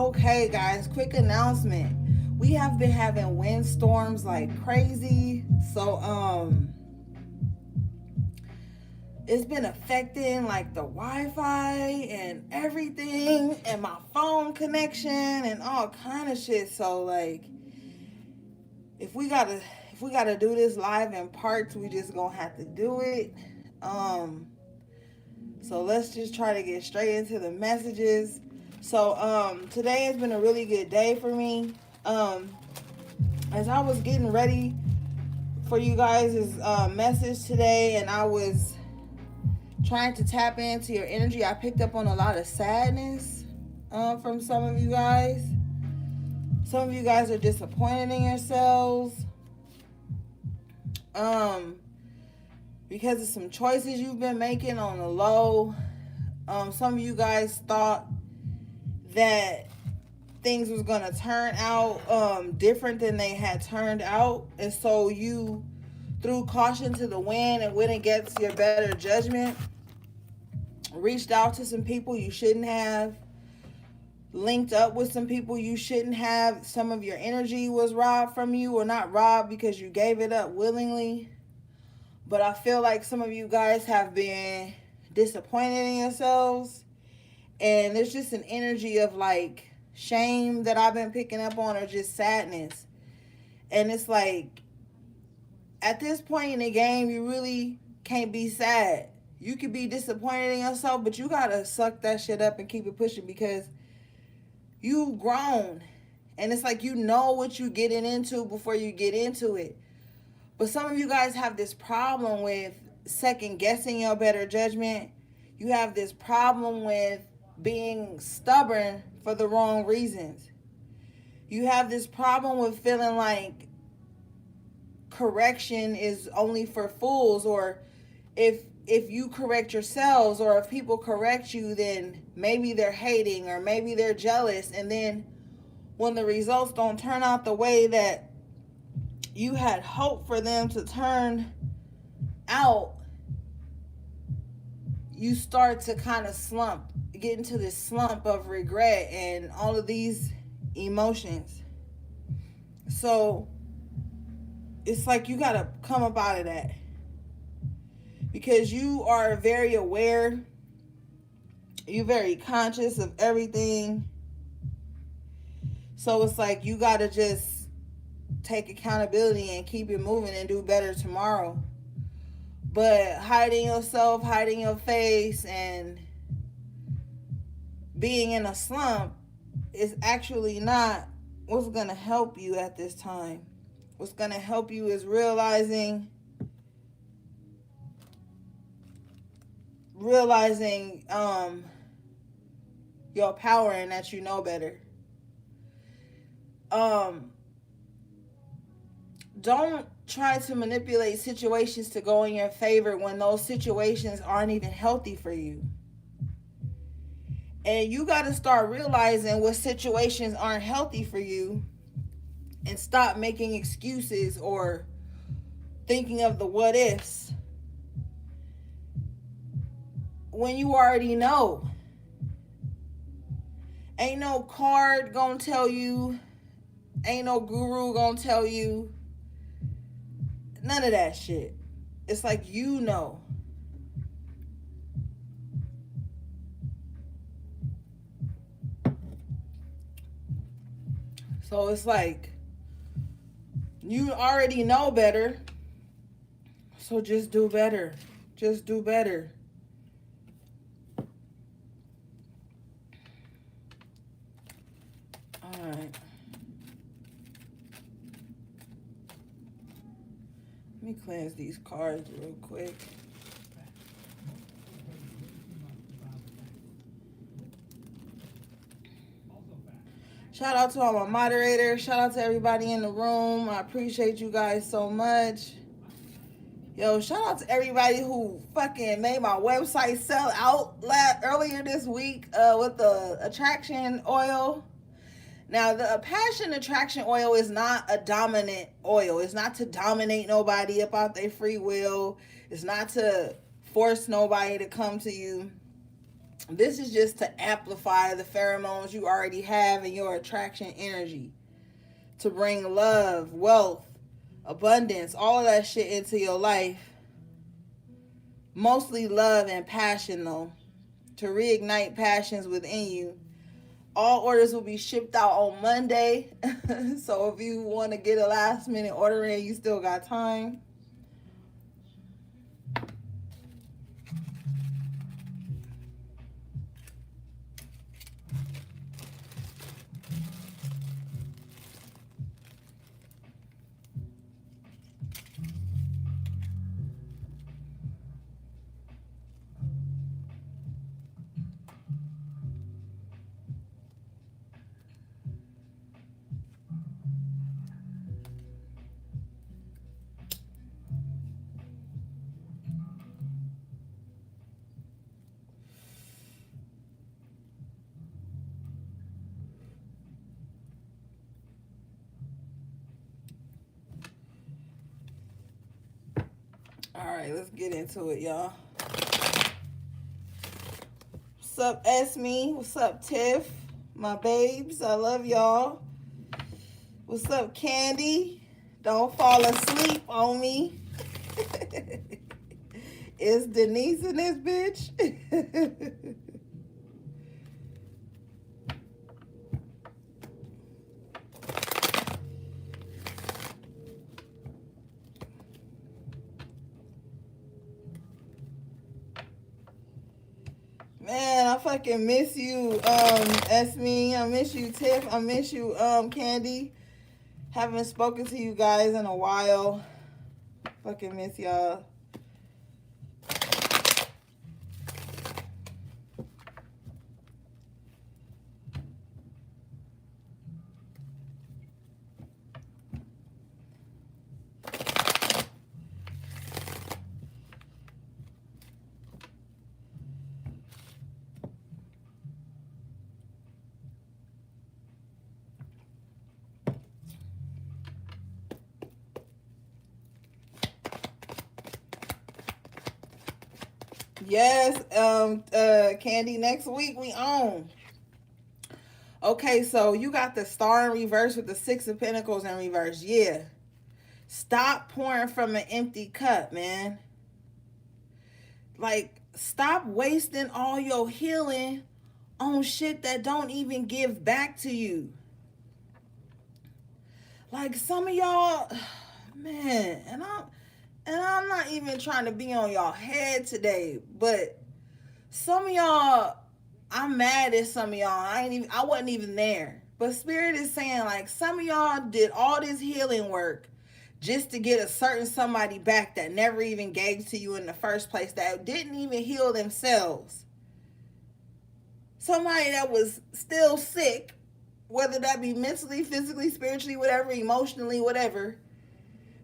Okay, guys, quick announcement. We have been having windstorms like crazy. It's been affecting like the Wi-Fi and everything and my phone connection and all kind of shit. So like if we gotta if we gotta do this live in parts, we just gonna have to do it. Um so let's just try to get straight into the messages. Today has been a really good day for me. Um as I was getting ready for you guys' message today and I was trying to tap into your energy, I picked up on a lot of sadness from some of you guys. Some of you guys are disappointed in yourselves um, because of some choices you've been making on the low. Some of you guys thought that things was going to turn out different than they had turned out. And so you threw caution to the wind and went against your better judgment. Reached out to some people you shouldn't have. Linked up with some people you shouldn't have. Some of your energy was robbed from you, or not robbed because you gave it up willingly. But I feel like some of you guys have been disappointed in yourselves. And there's just an energy of like shame that I've been picking up on, or just sadness. And it's like, at this point in the game, you really can't be sad. You could be disappointed in yourself, but you gotta suck that shit up and keep it pushing, because you've grown. And it's like, you know what you're getting into before you get into it. But some of you guys have this problem with second guessing your better judgment. You have this problem with being stubborn for the wrong reasons. You have this problem with feeling like correction is only for fools, or if you correct yourselves, or if people correct you, then maybe they're hating, or maybe they're jealous. And then when the results don't turn out the way that you had hoped for them to turn out, you start to kind of get into this slump of regret and all of these emotions. So it's like you gotta come up out of that, because you are very aware, you're very conscious of everything. So it's like you gotta just take accountability and keep it moving and do better tomorrow. But hiding yourself, hiding your face, and being in a slump is actually not what's gonna help you at this time. What's gonna help you is realizing your power, and that you know better. Don't try to manipulate situations to go in your favor when those situations aren't even healthy for you. And you got to start realizing what situations aren't healthy for you, and stop making excuses or thinking of the what ifs when you already know. Ain't no card gonna tell you, ain't no guru gonna tell you, none of that shit. It's like, you know. So it's like, you already know better. So just do better. Just do better. Alright. Let me cleanse these cards real quick. Shout out to all my moderators. Shout out to everybody in the room. I appreciate you guys so much. Yo, shout out to everybody who fucking made my website sell out earlier this week with the attraction oil. Now, the passion attraction oil is not a dominant oil. It's not to dominate nobody about their free will. It's not to force nobody to come to you. This is just to amplify the pheromones you already have in your attraction energy, to bring love, wealth, abundance, all of that shit into your life. Mostly love and passion, though, to reignite passions within you. All orders will be shipped out on Monday. So if you want to get a last minute order in, you still got time. All right, let's get into it, y'all. What's up, Esme? What's up, Tiff? My babes, I love y'all. What's up, Candy? Don't fall asleep on me. Is Denise in this bitch? Man, I fucking miss you, Esme. I miss you, Tiff. I miss you, Candy. Haven't spoken to you guys in a while. Fucking miss y'all. Yes, Candy, next week we on. Okay, so you got the Star in reverse with the Six of Pentacles in reverse. Yeah. Stop pouring from an empty cup, man. Like, stop wasting all your healing on shit that don't even give back to you. Like, some of y'all, man, and I'm not even trying to be on y'all head today, but some of y'all, I'm mad at some of y'all. I wasn't even there. But Spirit is saying, like, some of y'all did all this healing work just to get a certain somebody back that never even gave to you in the first place, that didn't even heal themselves. Somebody that was still sick, whether that be mentally, physically, spiritually, whatever, emotionally, whatever.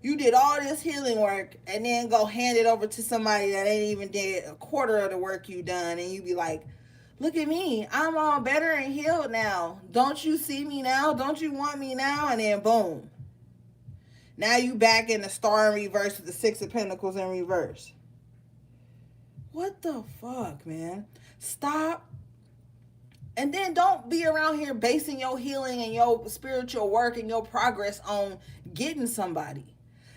You did all this healing work and then go hand it over to somebody that ain't even did a quarter of the work you done, and you be like, look at me, I'm all better and healed now. Don't you see me now? Don't you want me now? And then boom. Now you back in the Star in reverse with the Six of Pentacles in reverse. What the fuck, man? Stop. And then don't be around here basing your healing and your spiritual work and your progress on getting somebody.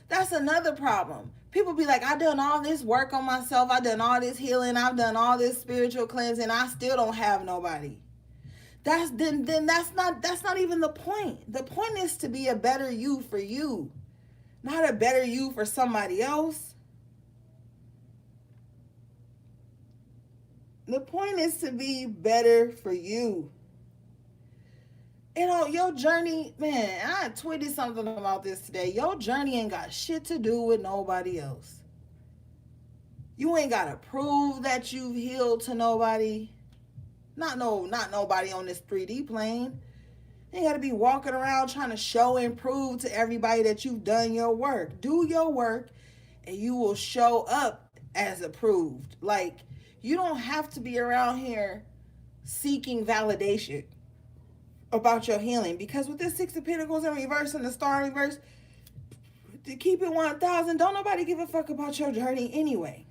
That's another problem. People be like, I done all this work on myself. I done all this healing. I've done all this spiritual cleansing. I still don't have nobody. That's not even the point. The point is to be a better you for you, not a better you for somebody else. The point is to be better for you. You know, your journey, man, I tweeted something about this today. Your journey ain't got shit to do with nobody else. You ain't got to prove that you've healed to nobody. Not nobody on this 3D plane. You ain't got to be walking around trying to show and prove to everybody that you've done your work. Do your work and you will show up as approved. Like, you don't have to be around here seeking validation about your healing, because with this Six of Pentacles in reverse and the Star in reverse, to keep it 1,000, don't nobody give a fuck about your journey anyway.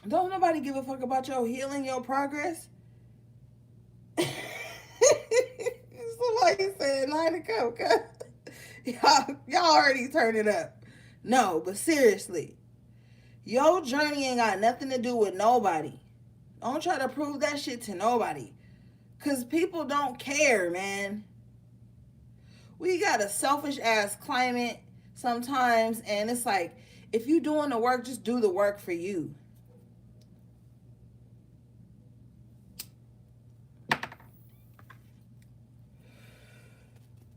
Don't nobody give a fuck about your healing, your progress. Somebody said 9 o'clock. Y'all already turned it up. No, but seriously, your journey ain't got nothing to do with nobody. Don't try to prove that shit to nobody. Cause people don't care, man. We got a selfish ass climate sometimes, and it's like, if you doing the work, just do the work for you.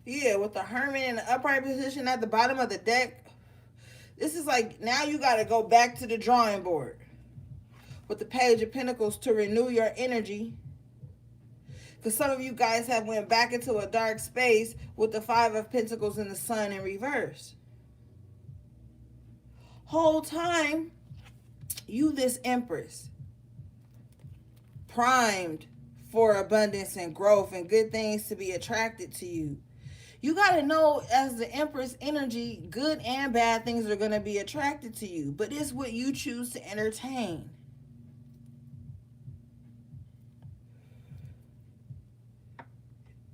Yeah, with the Hermit in the upright position at the bottom of the deck, this is like, now you got to go back to the drawing board with the Page of Pentacles to renew your energy. Because some of you guys have went back into a dark space with the Five of Pentacles and the Sun in reverse. Whole time, you this Empress, primed for abundance and growth and good things to be attracted to you. You got to know, as the Empress energy, good and bad things are going to be attracted to you. But it's what you choose to entertain.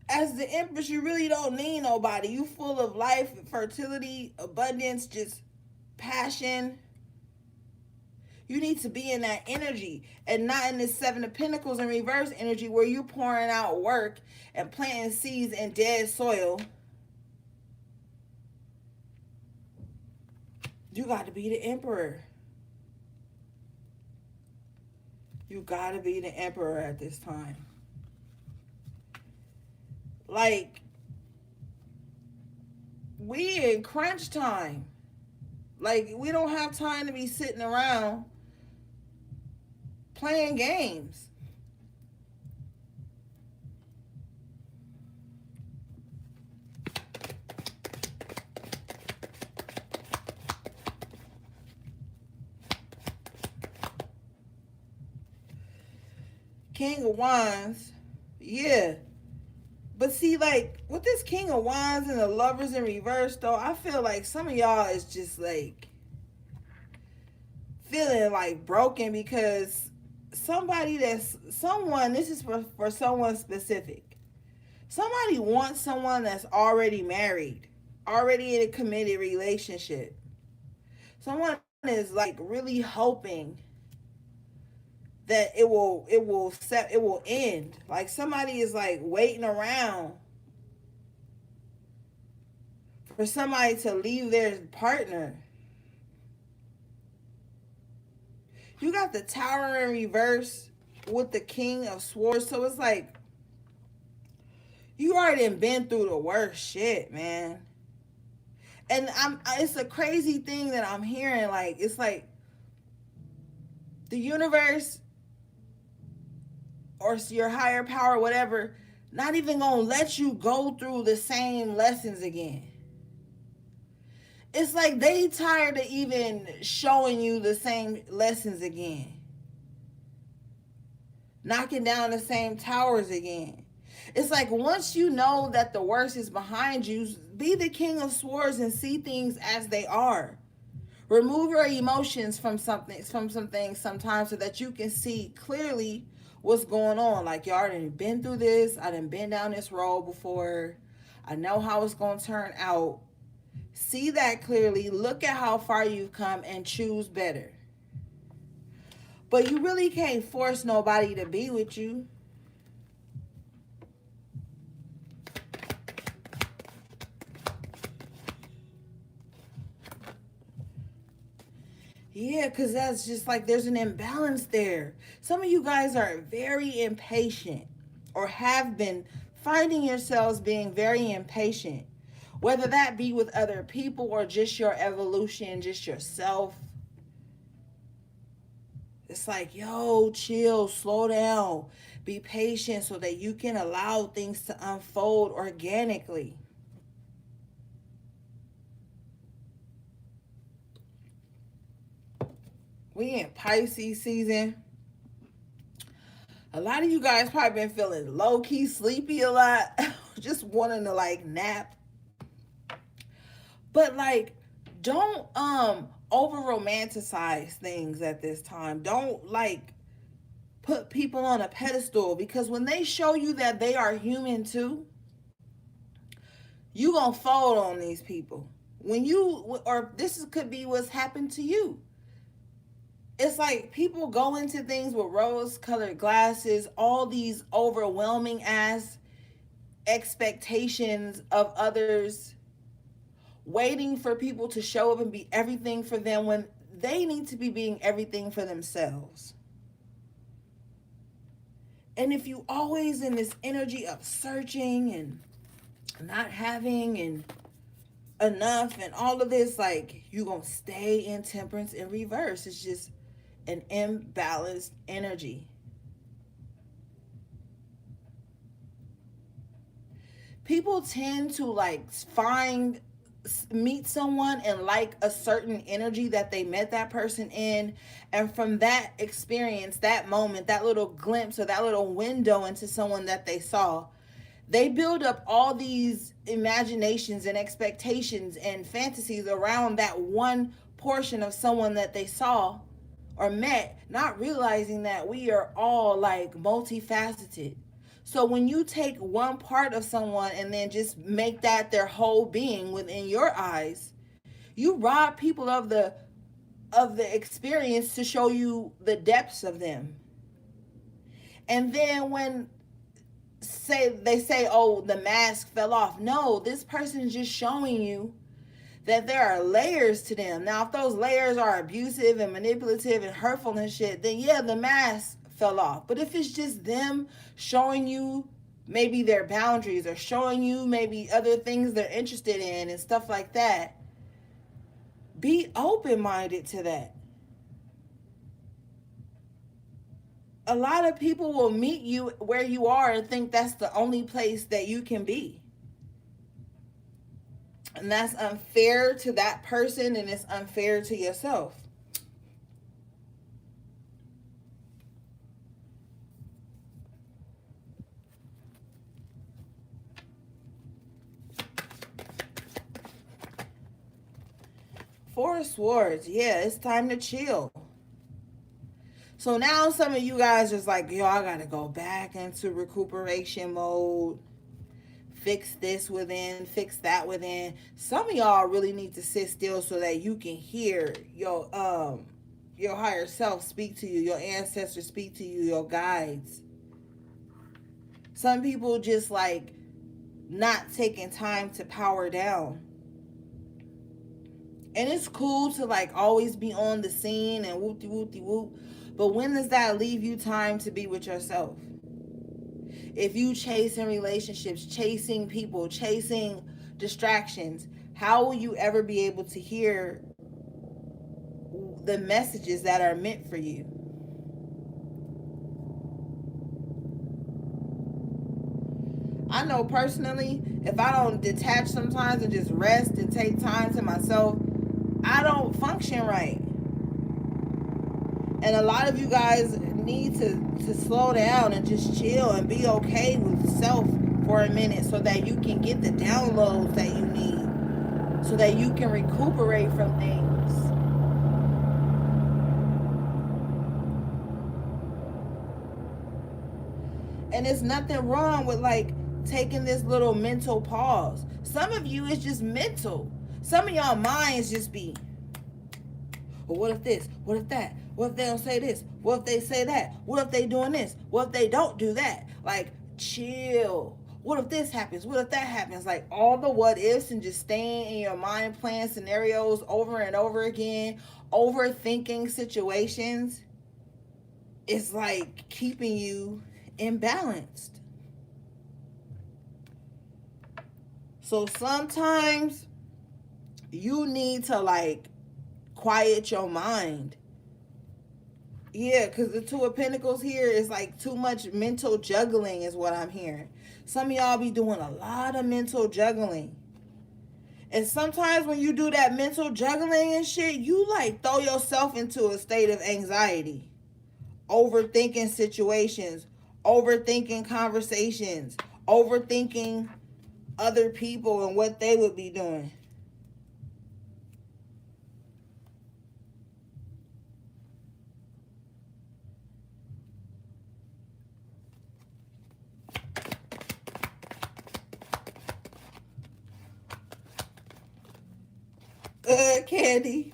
As the Empress, you really don't need nobody. You full of life, fertility, abundance, just passion. You need to be in that energy and not in this Seven of Pentacles in reverse energy where you're pouring out work and planting seeds in dead soil. You got to be the Emperor. You got to be the Emperor at this time. Like, we in crunch time. Like, we don't have time to be sitting around playing games. King of Wands, yeah. But see, like, with this King of Wands and the Lovers in reverse, though, I feel like some of y'all is just, like, feeling, like, broken because this is for someone specific. Somebody wants someone that's already married, already in a committed relationship. Someone is, like, really hoping that it will end. Like, somebody is, like, waiting around for somebody to leave their partner. You got the Tower in reverse with the King of Swords, so it's like you already been through the worst shit, man. And it's a crazy thing that I'm hearing. Like, it's like the universe or your higher power, whatever, not even gonna let you go through the same lessons again. It's like they tired of even showing you the same lessons again. Knocking down the same towers again. It's like, once you know that the worst is behind you, be the King of Swords and see things as they are. Remove your emotions from some things sometimes so that you can see clearly what's going on. Like, y'all already been through this. I done been down this road before. I know how it's going to turn out. See that clearly. Look at how far you've come and choose better. But you really can't force nobody to be with you. Yeah, because that's just like, there's an imbalance there. Some of you guys are very impatient or have been finding yourselves being very impatient. Whether that be with other people or just your evolution, just yourself. It's like, yo, chill, slow down. Be patient so that you can allow things to unfold organically. We in Pisces season. A lot of you guys probably been feeling low-key sleepy a lot. Just wanting to, like, nap. But, like, don't over romanticize things at this time. Don't like put people on a pedestal, because when they show you that they are human too, you gonna fold on these people. When you, or could be what's happened to you. It's like people go into things with rose colored glasses, all these overwhelming ass expectations of others, waiting for people to show up and be everything for them when they need to be being everything for themselves. And if you always in this energy of searching and not having and enough and all of this, like, you gonna stay in temperance in reverse. It's just an imbalanced energy. People tend to like meet someone and like a certain energy that they met that person in, and from that experience, that moment, that little glimpse or that little window into someone that they saw, they build up all these imaginations and expectations and fantasies around that one portion of someone that they saw or met, not realizing that we are all like multifaceted. So when you take one part of someone and then just make that their whole being within your eyes, you rob people of the experience to show you the depths of them. And then when they say, oh, the mask fell off. No, this person is just showing you that there are layers to them. Now, if those layers are abusive and manipulative and hurtful and shit, then yeah, the mask fell off. But if it's just them showing you maybe their boundaries or showing you maybe other things they're interested in and stuff like that, be open-minded to that. A lot of people will meet you where you are and think that's the only place that you can be. And that's unfair to that person, and it's unfair to yourself. Four of Swords, yeah, it's time to chill. So now some of you guys just like, yo, I gotta go back into recuperation mode. Fix this within, fix that within. Some of y'all really need to sit still so that you can hear your higher self speak to you, your ancestors speak to you, your guides. Some people just like not taking time to power down. And it's cool to like always be on the scene and whoop-de-whoop-de-whoop. But when does that leave you time to be with yourself? If you chasing relationships, chasing people, chasing distractions, how will you ever be able to hear the messages that are meant for you? I know personally, if I don't detach sometimes and just rest and take time to myself, I don't function right. And a lot of you guys need to slow down and just chill and be okay with self for a minute so that you can get the downloads that you need, so that you can recuperate from things. And there's nothing wrong with like taking this little mental pause. Some of you is just mental. Some of y'all minds just be, well, what if this? What if that? What if they don't say this? What if they say that? What if they doing this? What if they don't do that? Like, chill. What if this happens? What if that happens? Like all the what ifs and just staying in your mind playing scenarios over and over again, overthinking situations, is like keeping you imbalanced. So sometimes you need to like quiet your mind. Yeah, because the Two of Pentacles here is like too much mental juggling is what I'm hearing. Some of y'all be doing a lot of mental juggling. And sometimes when you do that mental juggling and shit, you like throw yourself into a state of anxiety. Overthinking situations, overthinking conversations, overthinking other people and what they would be doing. Candy.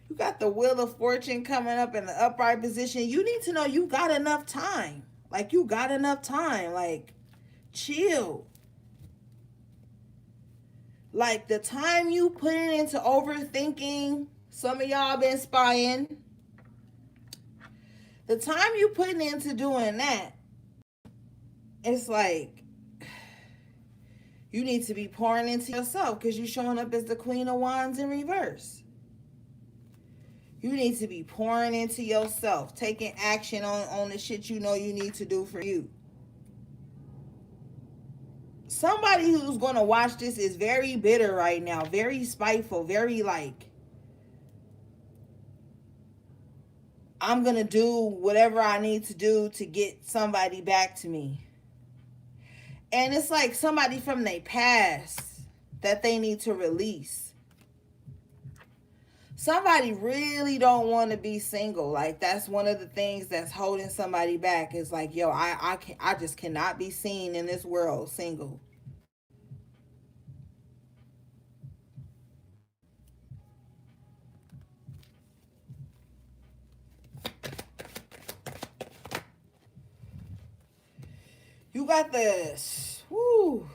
You got the Wheel of Fortune coming up in the upright position. You need to know you got enough time. Like, you got enough time. Like, chill. Like, the time you putting into overthinking, some of y'all been spying. The time you putting into doing that, it's like, you need to be pouring into yourself because you're showing up as the Queen of Wands in reverse. You need to be pouring into yourself, taking action on the shit you know you need to do for you. Somebody who's going to watch this is very bitter right now, very spiteful, very like, I'm going to do whatever I need to do to get somebody back to me. And it's like somebody from their past that they need to release. Somebody really don't want to be single. Like, that's one of the things that's holding somebody back. Is like, yo, I just cannot be seen in this world single. You got this. Woo.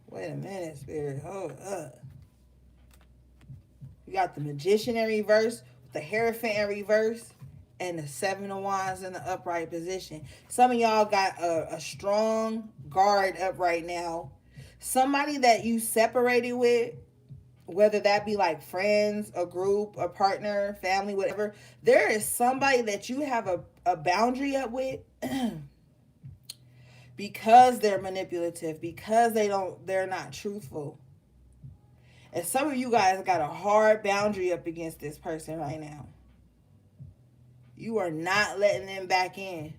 Wait a minute, Spirit. Hold up. You got the Magician in reverse, the Hierophant in reverse, and the Seven of Wands in the upright position. Some of y'all got a strong guard up right now. Somebody that you separated with, whether that be like friends, a group, a partner, family, whatever. There is somebody that you have a boundary up with because they're manipulative, because they're not truthful. And some of you guys got a hard boundary up against this person right now. You are not letting them back in.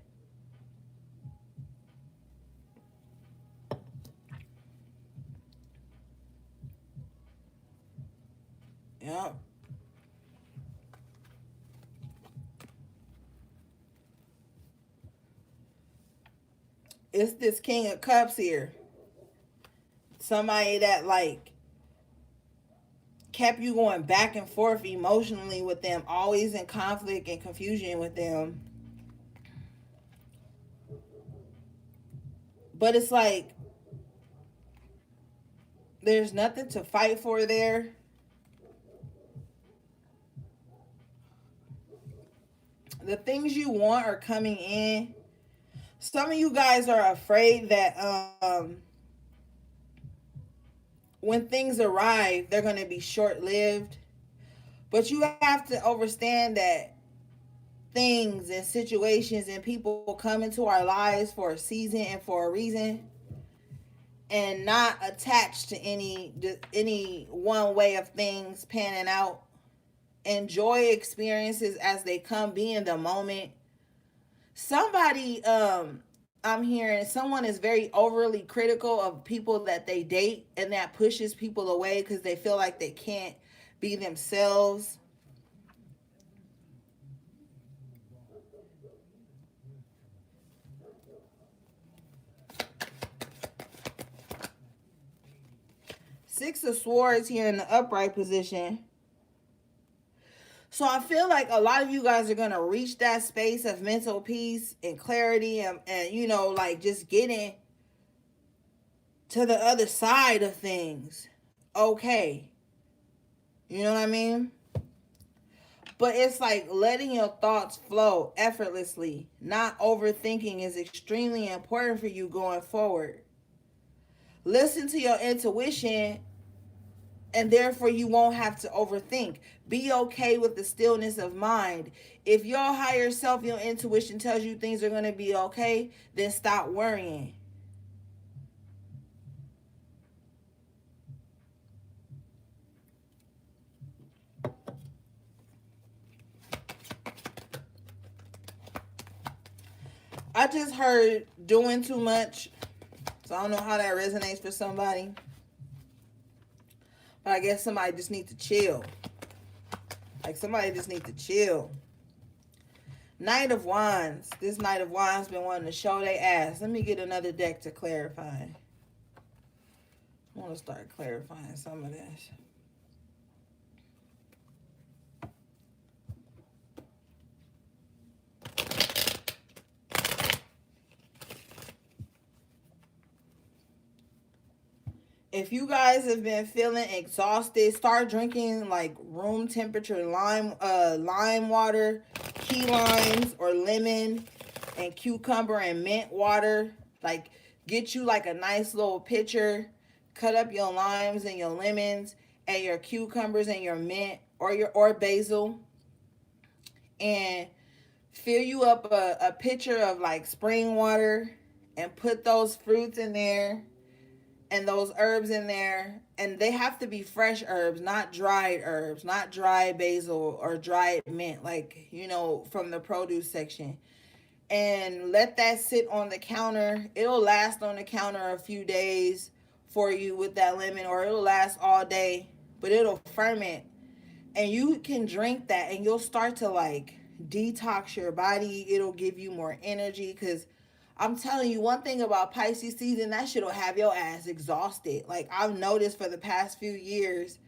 Yep. It's this King of Cups here. Somebody that like kept you going back and forth emotionally with them, always in conflict and confusion with them. But it's like there's nothing to fight for there. The things you want are coming in. Some of you guys are afraid that when things arrive, they're going to be short-lived. But you have to understand that things and situations and people come into our lives for a season and for a reason, and not attached to any one way of things panning out. Enjoy experiences as they come. Be in the moment. Somebody, I'm hearing someone is very overly critical of people that they date, and that pushes people away because they feel like they can't be themselves. Six of Swords here in the upright position. So I feel like a lot of you guys are going to reach that space of mental peace and clarity and you know, like just getting to the other side of things. Okay. You know what I mean? But it's like letting your thoughts flow effortlessly. Not overthinking is extremely important for you going forward. Listen to your intuition, and therefore you won't have to overthink. Be okay with the stillness of mind. If your higher self, your intuition tells you things are going to be okay, then stop worrying. I just heard doing too much, so I don't know how that resonates for somebody. But I guess somebody just needs to chill. Like somebody just needs to chill. Knight of Wands. This Knight of Wands been wanting to show their ass. Let me get another deck to clarify. I want to start clarifying some of this. If you guys have been feeling exhausted, start drinking like room temperature lime water, key limes or lemon and cucumber and mint water. Like get you like a nice little pitcher, cut up your limes and your lemons and your cucumbers and your mint or basil, and fill you up a pitcher of like spring water and put those fruits in there and those herbs in there, and they have to be fresh herbs, not dried herbs, not dried basil or dried mint, like from the produce section. And let that sit on the counter. It'll last on the counter a few days for you with that lemon, or it'll last all day, but it'll ferment, and you can drink that and you'll start to like detox your body. It'll give you more energy, because I'm telling you one thing about Pisces season, that shit'll have your ass exhausted. Like I've noticed for the past few years,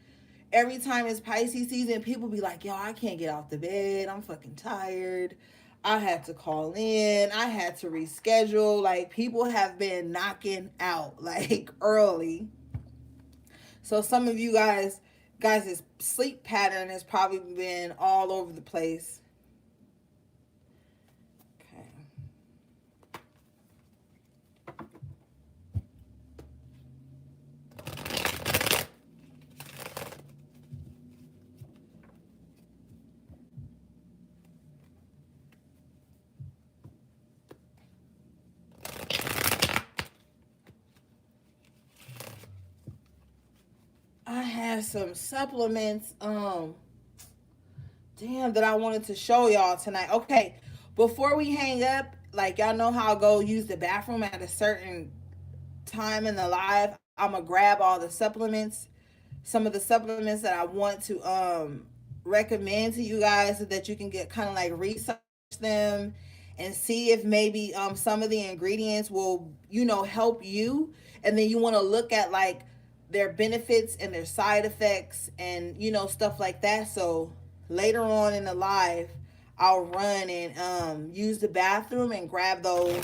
every time it's Pisces season, people be like, yo, I can't get off the bed, I'm fucking tired, I had to call in, I had to reschedule. Like people have been knocking out like early. So some of you guys' sleep pattern has probably been all over the place. Okay. I have some supplements damn, that I wanted to show y'all tonight. Okay, before we hang up, like y'all know how I go use the bathroom at a certain time in the live. I'm gonna grab all the supplements, some of the supplements that I want to recommend to you guys, so that you can get kind of like research them and see if maybe some of the ingredients will help you. And then you want to look at like their benefits and their side effects and stuff like that. So later on in the live, I'll run and use the bathroom and grab those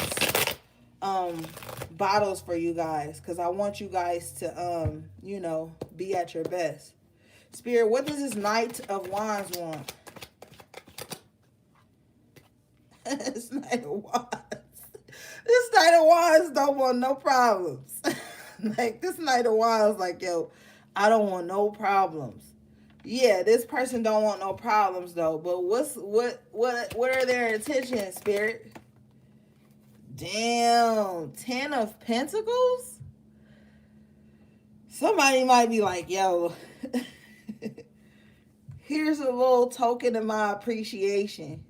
um bottles for you guys, because I want you guys to be at your best. Spirit, what does this Knight of Wands want? This Knight of Wands. This Knight of Wands don't want no problems. Like this Knight of Wands, like, yo, I don't want no problems. Yeah, this person don't want no problems though. But what are their intentions, Spirit? Damn, 10 of Pentacles? Somebody might be like, yo, here's a little token of my appreciation.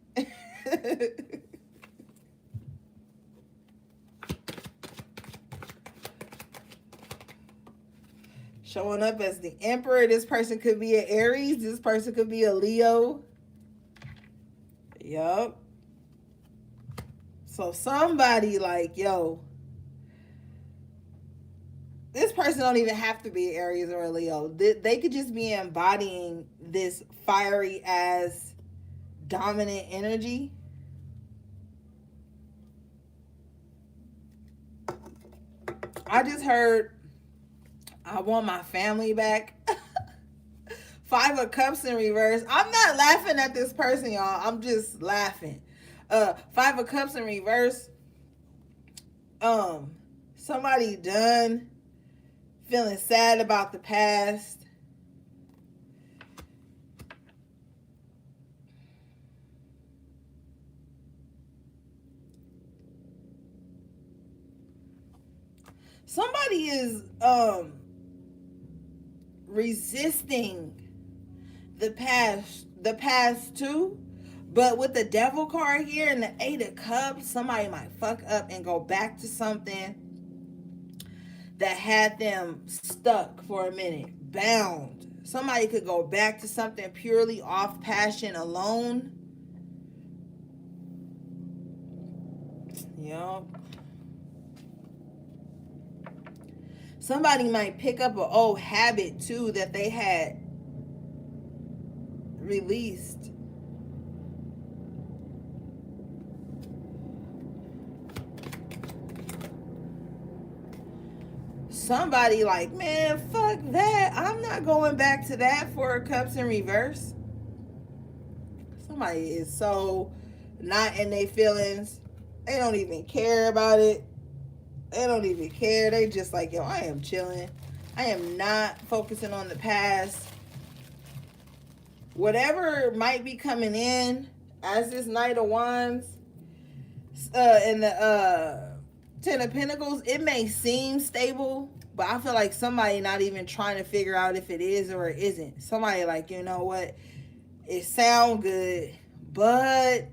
Showing up as the Emperor. This person could be an Aries. This person could be a Leo. Yup. So somebody like, yo, this person don't even have to be an Aries or a Leo. They could just be embodying this fiery as dominant energy. I just heard, I want my family back. 5 of Cups in reverse. I'm not laughing at this person, y'all. I'm just laughing. 5 of Cups in reverse. Somebody done feeling sad about the past. Somebody is resisting the past too. But with the Devil card here and the 8 of Cups, somebody might fuck up and go back to something that had them stuck for a minute, bound. Somebody could go back to something purely off passion alone. Yup. Somebody might pick up an old habit too that they had released. somebody like, man, fuck that. I'm not going back to that. Four of Cups in reverse. Somebody is so not in their feelings. They don't even care about it. They don't even care. They just like, yo, I am chilling. I am not focusing on the past. Whatever might be coming in as this Knight of Wands and the Ten of Pentacles, it may seem stable, but I feel like somebody not even trying to figure out if it is or it isn't. Somebody like, you know what? It sound good, but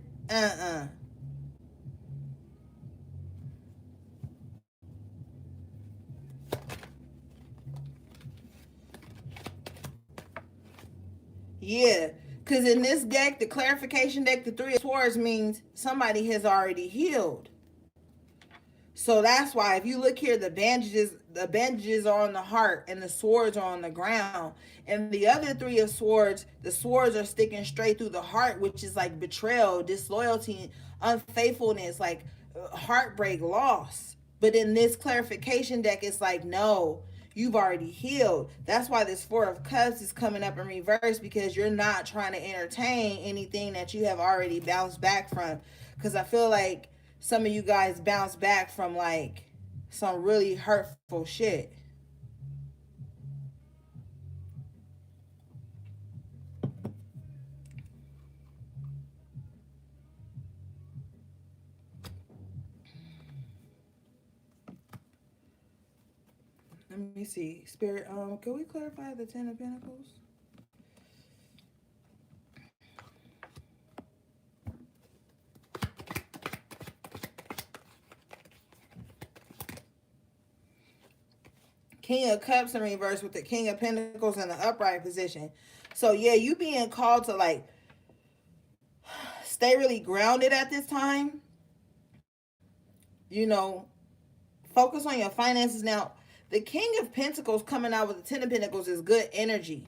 yeah, because in this deck, the clarification deck, the Three of Swords means somebody has already healed. So that's why if you look here, the bandages are on the heart and the swords are on the ground. And the other Three of Swords, the swords are sticking straight through the heart, which is like betrayal, disloyalty, unfaithfulness, like heartbreak, loss. But in this clarification deck, it's like, no, you've already healed. That's why this Four of Cups is coming up in reverse, because you're not trying to entertain anything that you have already bounced back from. Because I feel like some of you guys bounce back from like some really hurtful shit. Let me see. Spirit, can we clarify the Ten of Pentacles? King of Cups in reverse with the King of Pentacles in the upright position. So yeah, you being called to like stay really grounded at this time. You know, focus on your finances. Now, the King of Pentacles coming out with the Ten of Pentacles is good energy.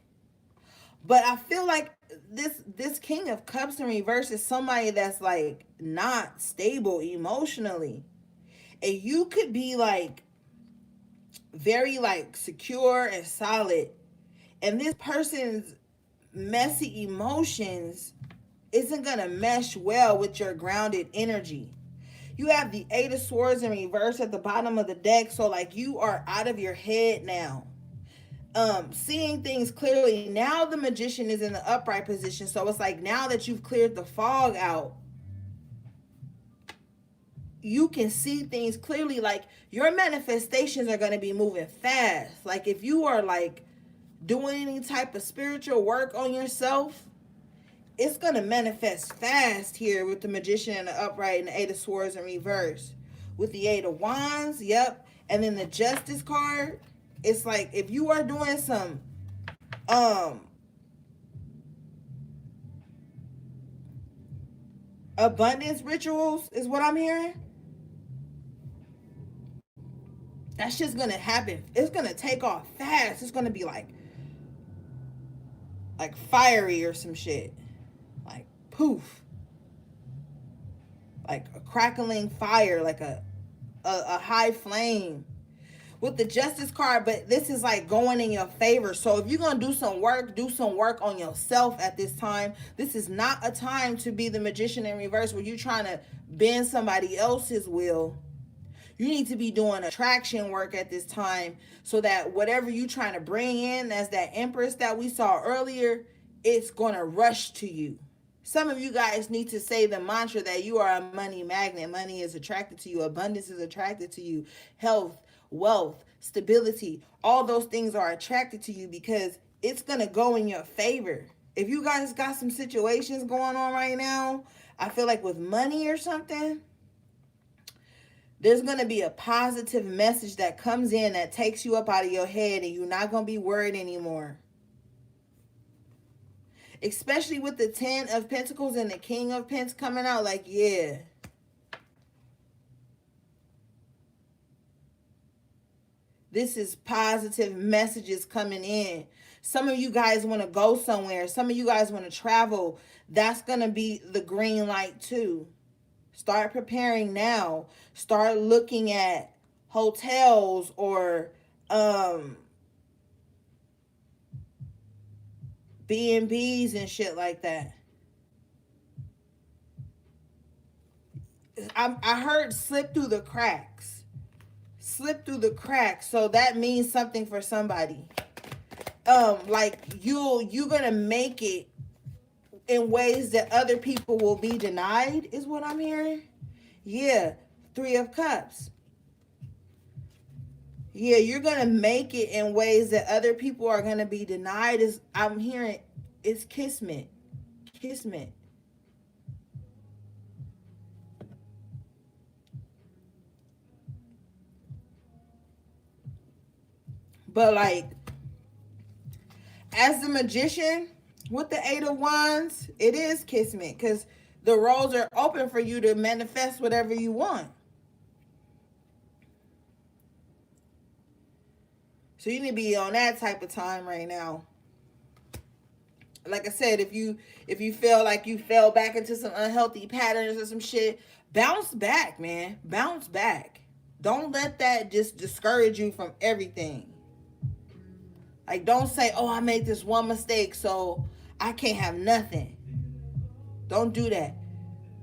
But I feel like this King of Cups in reverse is somebody that's like not stable emotionally. And you could be like very like secure and solid, and this person's messy emotions isn't gonna mesh well with your grounded energy. You have the Eight of Swords in reverse at the bottom of the deck, so like you are out of your head now, seeing things clearly. Now the Magician is in the upright position, so it's like now that you've cleared the fog out, you can see things clearly. Like your manifestations are going to be moving fast. Like if you are like doing any type of spiritual work on yourself, it's going to manifest fast here with the Magician in the upright and the Eight of Swords in reverse. With the Eight of Wands, yep. And then the Justice card, it's like if you are doing some abundance rituals is what I'm hearing. That's just gonna happen. It's gonna take off fast. It's gonna be like fiery or some shit. Like poof. Like a crackling fire, like a high flame. With the Justice card, but this is like going in your favor. So if you're gonna do some work on yourself at this time. This is not a time to be the Magician in reverse where you're trying to bend somebody else's will. You need to be doing attraction work at this time, so that whatever you're trying to bring in as that Empress that we saw earlier, it's gonna rush to you. Some of you guys need to say the mantra that you are a money magnet. Money is attracted to you. Abundance is attracted to you. Health, wealth, stability, all those things are attracted to you because it's going to go in your favor. If you guys got some situations going on right now, I feel like with money or something, there's going to be a positive message that comes in that takes you up out of your head and you're not going to be worried anymore. Especially with the Ten of Pentacles and the King of Pentacles coming out, like, yeah. This is positive messages coming in. Some of you guys want to go somewhere. Some of you guys want to travel. That's going to be the green light too. Start preparing now. Start looking at hotels or um B&Bs and shit like that. I heard slip through the cracks. Slip through the cracks. So that means something for somebody. Like you're gonna make it in ways that other people will be denied, is what I'm hearing. Yeah, 3 of Cups. Yeah, you're gonna make it in ways that other people are gonna be denied. Is I'm hearing it's kismet. Kismet. But like as the magician with the 8 of Wands, it is kismet because the roads are open for you to manifest whatever you want. So you need to be on that type of time right now. Like I said, if you feel like you fell back into some unhealthy patterns or some shit, bounce back, man. Bounce back. Don't let that just discourage you from everything. Like, don't say, oh, I made this one mistake, so I can't have nothing. Don't do that.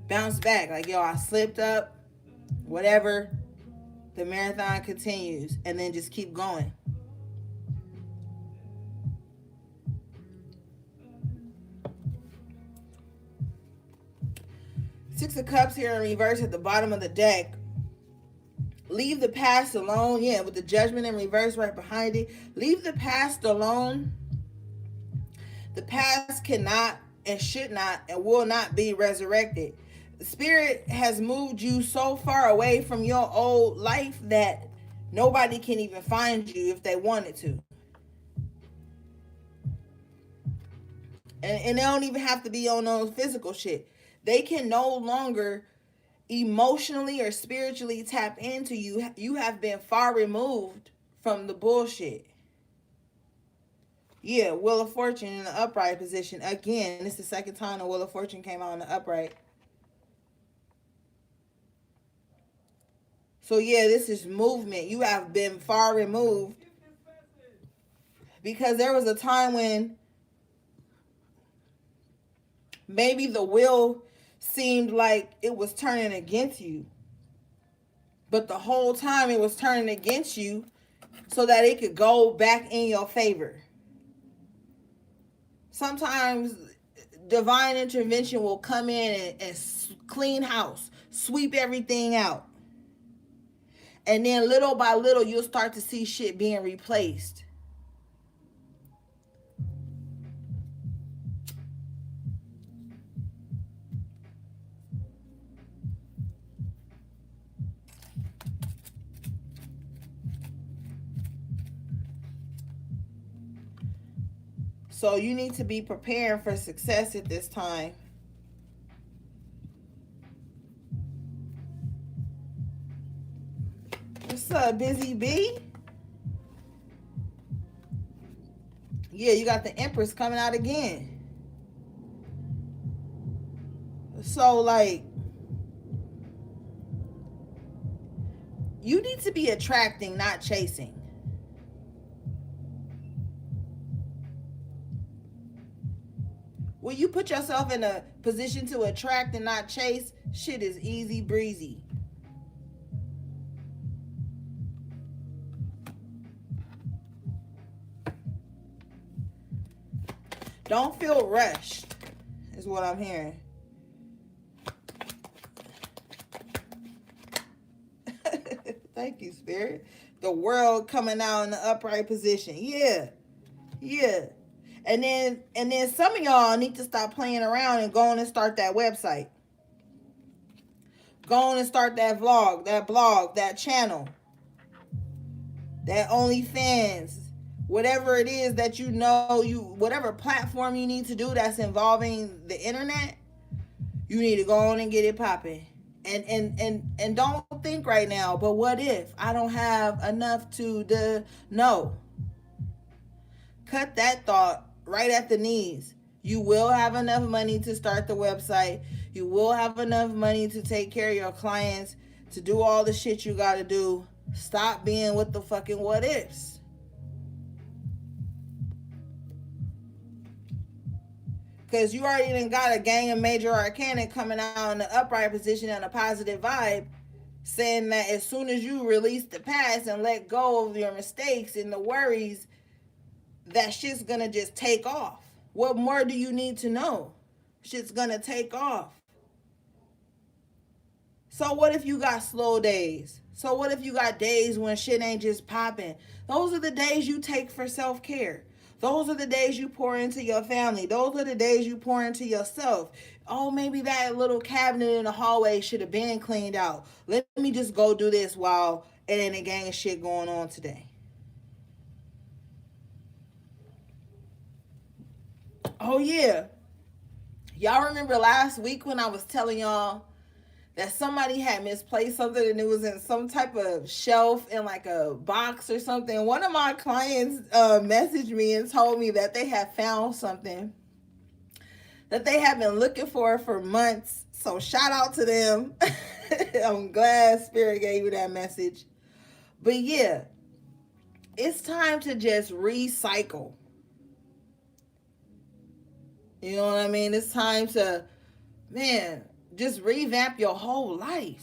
Bounce back. Like, yo, I slipped up. Whatever. The marathon continues. And then just keep going. Six of Cups here in reverse at the bottom of the deck. Leave the past alone. Yeah, with the Judgment in reverse right behind it. Leave the past alone. The past cannot and should not and will not be resurrected. The Spirit has moved you so far away from your old life that nobody can even find you if they wanted to. And they don't even have to be on no physical shit. They can no longer emotionally or spiritually tap into you. You have been far removed from the bullshit. Yeah, Wheel of Fortune in the upright position. Again, it's the second time the Wheel of Fortune came out in the upright. So yeah, this is movement. You have been far removed. Because there was a time when maybe the wheel seemed like it was turning against you. But the whole time it was turning against you so that it could go back in your favor. Sometimes divine intervention will come in and clean house, sweep everything out. And then little by little, you'll start to see shit being replaced. So you need to be preparing for success at this time. What's up, Busy Bee? Yeah, you got the Empress coming out again. So, like, you need to be attracting, not chasing. When you put yourself in a position to attract and not chase, shit is easy breezy. Don't feel rushed, is what I'm hearing. Thank you, Spirit. The world coming out in the upright position. Yeah. Yeah. And then some of y'all need to stop playing around and go on and start that website. Go on and start that vlog, that blog, that channel, that OnlyFans, whatever it is that you know, whatever platform you need to do that's involving the internet, you need to go on and get it popping. And don't think right now, but what if I don't have enough to no. Cut that thought right at the knees. You will have enough money to start the website. You will have enough money to take care of your clients, to do all the shit you gotta do. Stop being with the fucking what ifs. Because you already done got a gang of major arcana coming out in the upright position and a positive vibe, saying that as soon as you release the past and let go of your mistakes and the worries, that shit's gonna just take off. What more do you need to know? Shit's gonna take off. So what if you got slow days? So what if you got days when shit ain't just popping? Those are the days you take for self-care. Those are the days you pour into your family. Those are the days you pour into yourself. Oh, maybe that little cabinet in the hallway should have been cleaned out. Let me just go do this while it ain't a gang of shit going on today. Oh yeah. Y'all remember last week when I was telling y'all that somebody had misplaced something and it was in some type of shelf in like a box or something? One of my clients messaged me and told me that they had found something that they have been looking for months. So shout out to them. I'm glad Spirit gave you that message. But yeah, it's time to just recycle. You know what I mean? It's time to, man, just revamp your whole life.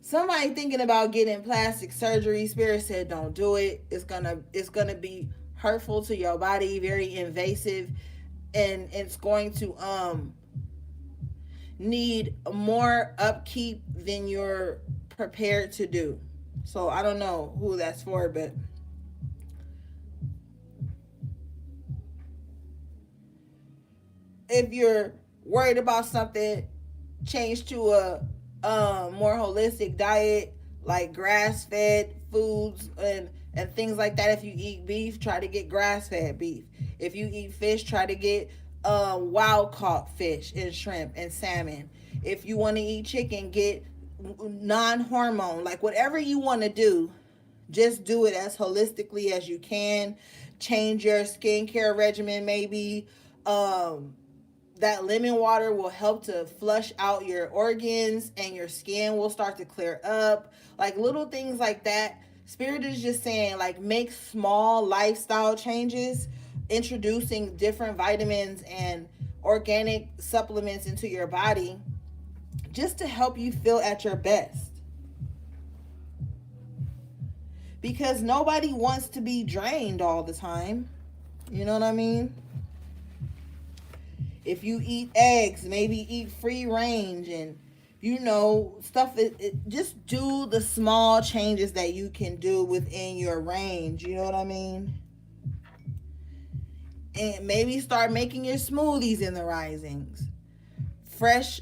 Somebody thinking about getting plastic surgery, Spirit said don't do it. It's gonna be hurtful to your body, very invasive, and it's going to need more upkeep than you're prepared to do. So I don't know who that's for, but if you're worried about something, change to a more holistic diet, like grass-fed foods and things like that. If you eat beef, try to get grass-fed beef. If you eat fish, try to get wild-caught fish and shrimp and salmon. If you want to eat chicken, get non-hormone. Like whatever you want to do, just do it as holistically as you can. Change your skincare regimen, maybe. That lemon water will help to flush out your organs and your skin will start to clear up. Like little things like that. Spirit is just saying, like, make small lifestyle changes, introducing different vitamins and organic supplements into your body just to help you feel at your best. Because nobody wants to be drained all the time. You know what I mean? If you eat eggs, maybe eat free range and, you know, stuff. Just do the small changes that you can do within your range. You know what I mean? And maybe start making your smoothies in the risings. Fresh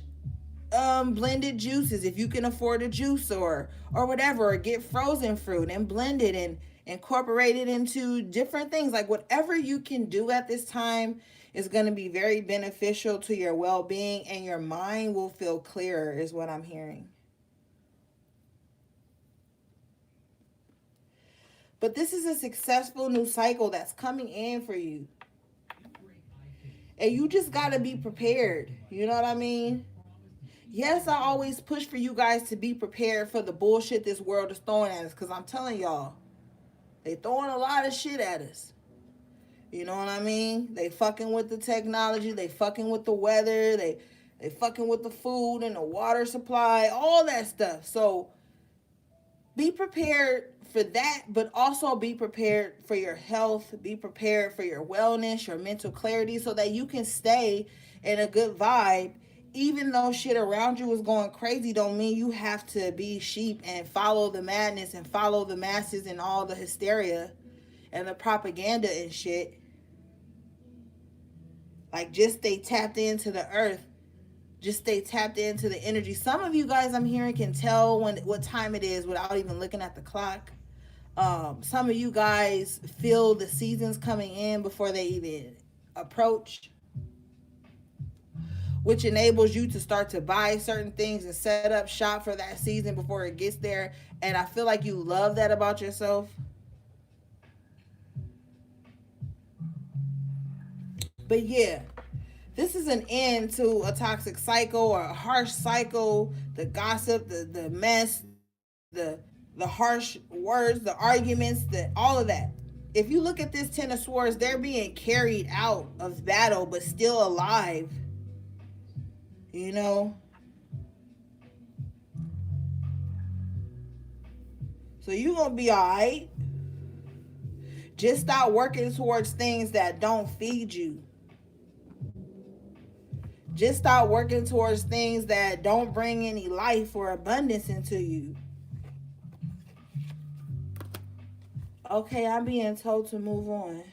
blended juices, if you can afford a juice or whatever, or get frozen fruit and blend it and incorporate it into different things. Like whatever you can do at this time is going to be very beneficial to your well-being, and your mind will feel clearer, is what I'm hearing. But this is a successful new cycle that's coming in for you. And you just got to be prepared. You know what I mean? Yes, I always push for you guys to be prepared for the bullshit this world is throwing at us. Because I'm telling y'all, they throwing a lot of shit at us. You know what I mean? They fucking with the technology. They fucking with the weather. They fucking with the food and the water supply. All that stuff. So be prepared for that. But also be prepared for your health. Be prepared for your wellness, your mental clarity. So that you can stay in a good vibe. Even though shit around you is going crazy, don't mean you have to be sheep and follow the madness and follow the masses and all the hysteria and the propaganda and shit. Like, just stay tapped into the earth. Just stay tapped into the energy. Some of you guys I'm hearing can tell what time it is without even looking at the clock. Some of you guys feel the seasons coming in before they even approach, which enables you to start to buy certain things and set up shop for that season before it gets there. And I feel like you love that about yourself. But yeah, this is an end to a toxic cycle or a harsh cycle, the gossip, the mess, the harsh words, the arguments, all of that. if you look at this Ten of Swords, they're being carried out of battle, but still alive. You know? So you're going to be all right. Just stop working towards things that don't feed you. Just start working towards things that don't bring any life or abundance into you. Okay, I'm being told to move on.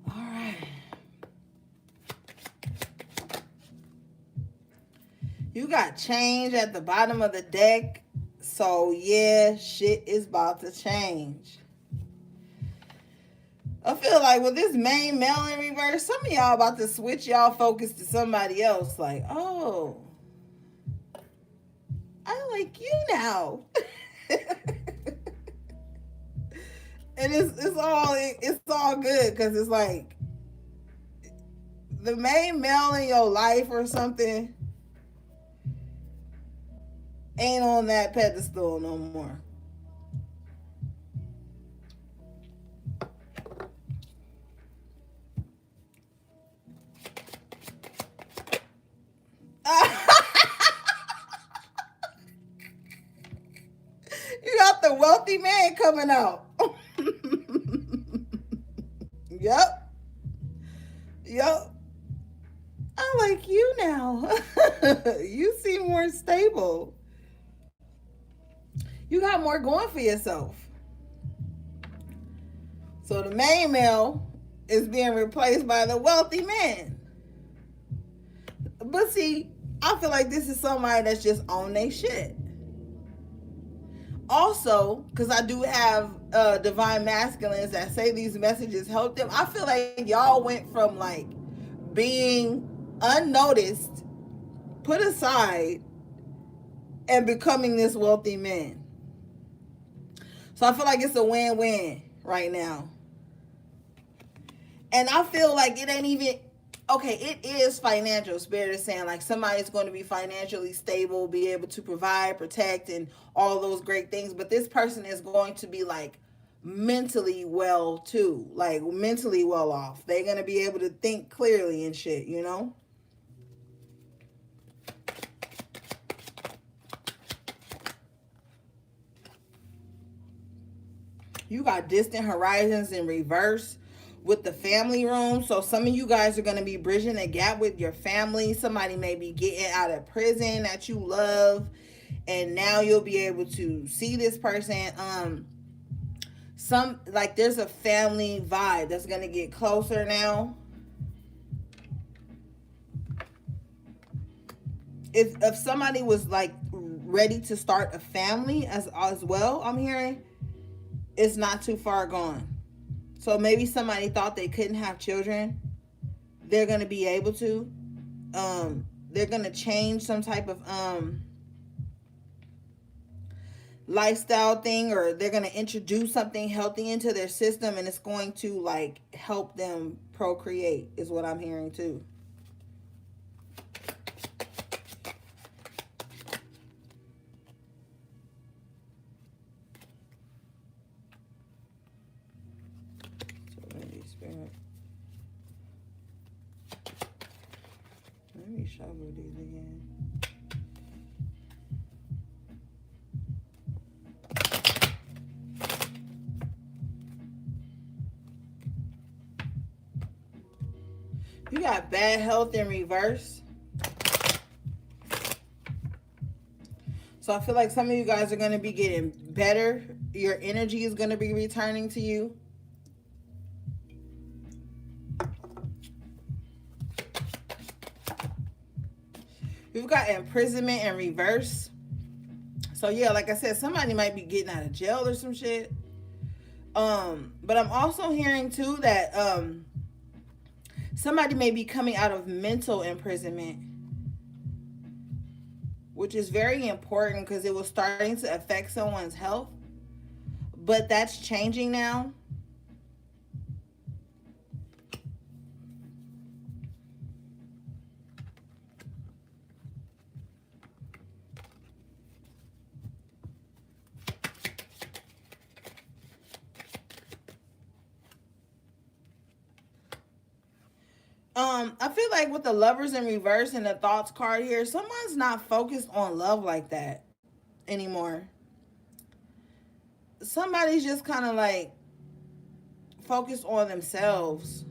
All right. You got change at the bottom of the deck. So, yeah, shit is about to change. I feel like with this main male in reverse, some of y'all about to switch y'all focus to somebody else. Like, oh, I like you now. And it's all good because it's like the main male in your life or something ain't on that pedestal no more. You got the wealthy man coming out. Yep. I like you now. You seem more stable. You got more going for yourself. So the main male is being replaced by the wealthy man. But see, I feel like this is somebody that's just on their shit. Also, because I do have divine masculines that say these messages help them, I feel like y'all went from like being unnoticed, put aside, and becoming this wealthy man. So I feel like it's a win-win right now. And I feel like it ain't even, okay, it is financial. Spirit is saying like somebody's going to be financially stable, be able to provide, protect, and all those great things. But this person is going to be like mentally well too, like mentally well off. They're going to be able to think clearly and shit, you know? You got distant horizons in reverse with the family room. So some of you guys are going to be bridging a gap with your family. Somebody may be getting out of prison that you love, and now you'll be able to see this person. Some like there's a family vibe that's going to get closer now. If somebody was like ready to start a family as well, I'm hearing it's not too far gone. So maybe somebody thought they couldn't have children. They're going to be able to. They're going to change some type of lifestyle thing, or they're going to introduce something healthy into their system, and it's going to like help them procreate, is what I'm hearing too. Spirit, let me shuffle these again. You got bad health in reverse. So I feel like some of you guys are going to be getting better. Your energy is going to be returning to you. You've got imprisonment in reverse. So yeah, like I said, somebody might be getting out of jail or some shit. But I'm also hearing too that somebody may be coming out of mental imprisonment, which is very important because it was starting to affect someone's health. But that's changing now. I feel like with the Lovers in reverse and the Thoughts card here, someone's not focused on love like that anymore. Somebody's just kind of like focused on themselves.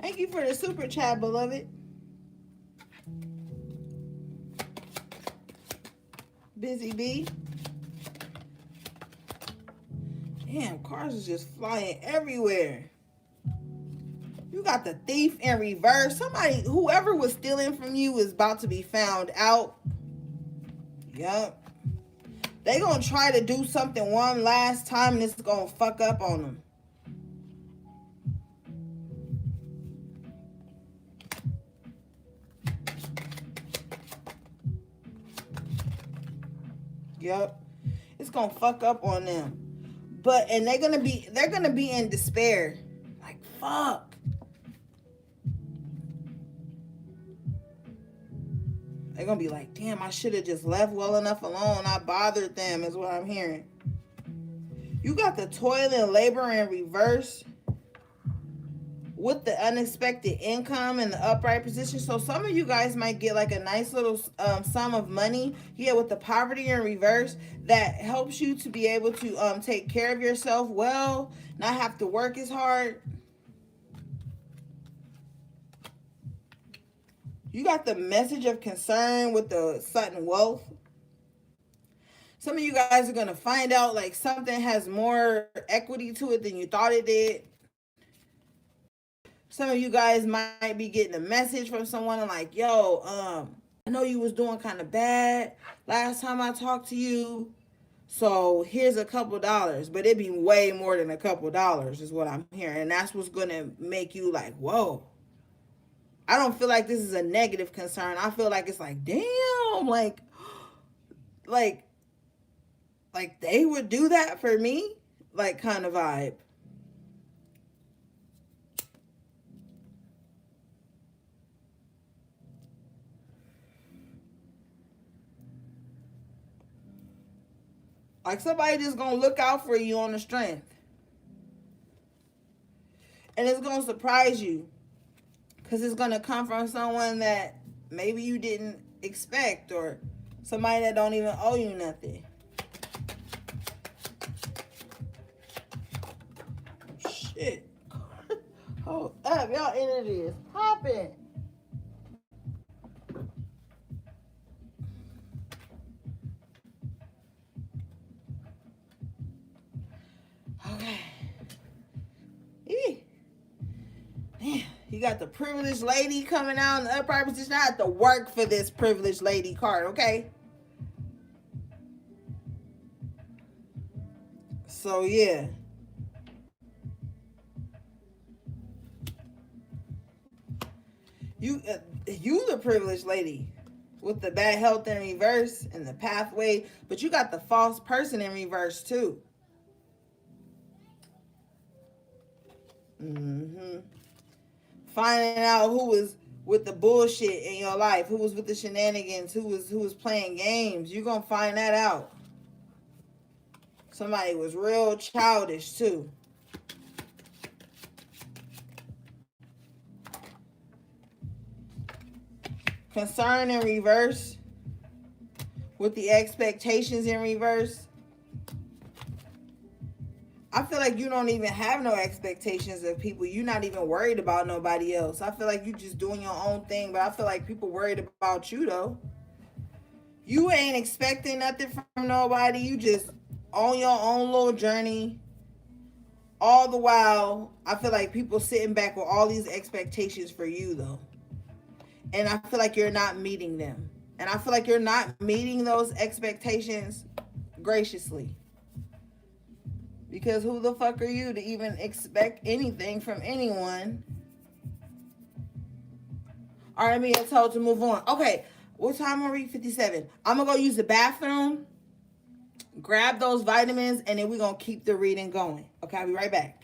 Thank you for the super chat, beloved. Busy Bee. Damn, cars is just flying everywhere. You got the Thief in reverse. Somebody, whoever was stealing from you is about to be found out. Yup. They gonna try to do something one last time and it's gonna fuck up on them. Yup. It's gonna fuck up on them. But and they're gonna be in despair. Like fuck. They're gonna be like, damn, I should have just left well enough alone. I bothered them, is what I'm hearing. You got the toil and labor in reverse with the unexpected income in the upright position. So some of you guys might get like a nice little sum of money here with the poverty in reverse that helps you to be able to take care of yourself well, not have to work as hard. You got the message of concern with the sudden wealth. Some of you guys are going to find out like something has more equity to it than you thought it did. Some of you guys might be getting a message from someone and like, yo, I know you was doing kind of bad last time I talked to you. So here's a couple dollars, but it'd be way more than a couple dollars is what I'm hearing. And that's what's going to make you like, whoa. I don't feel like this is a negative concern. I feel like it's like, damn, like they would do that for me, like kind of vibe. Like somebody just gonna look out for you on the strength. And it's gonna surprise you. Because it's gonna come from someone that maybe you didn't expect, or somebody that don't even owe you nothing. Shit. Hold up, y'all energy is popping. Okay. Man, you got the privileged lady coming out in the upright position. I have to work for this privileged lady card, okay? So, yeah. You the privileged lady with the bad health in reverse and the pathway, but you got the false person in reverse too. Mm-hmm. Finding out who was with the bullshit in your life, who was with the shenanigans, who was playing games. You're gonna find that out. Somebody was real childish too. Concern in reverse with the expectations in reverse. I feel like you don't even have no expectations of people. You're not even worried about nobody else. I feel like you just doing your own thing, but I feel like people worried about you though. You ain't expecting nothing from nobody. You just on your own little journey. All the while, I feel like people sitting back with all these expectations for you though. And I feel like you're not meeting them. And I feel like you're not meeting those expectations graciously. Because who the fuck are you to even expect anything from anyone? Alright, me told to move on. Okay, what time are we? 57. I'm gonna go use the bathroom, grab those vitamins, and then we're gonna keep the reading going. Okay, I'll be right back.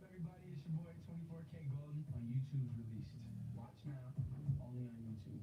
Everybody, it's your boy 24K Golden on YouTube's released. Watch now, only on YouTube.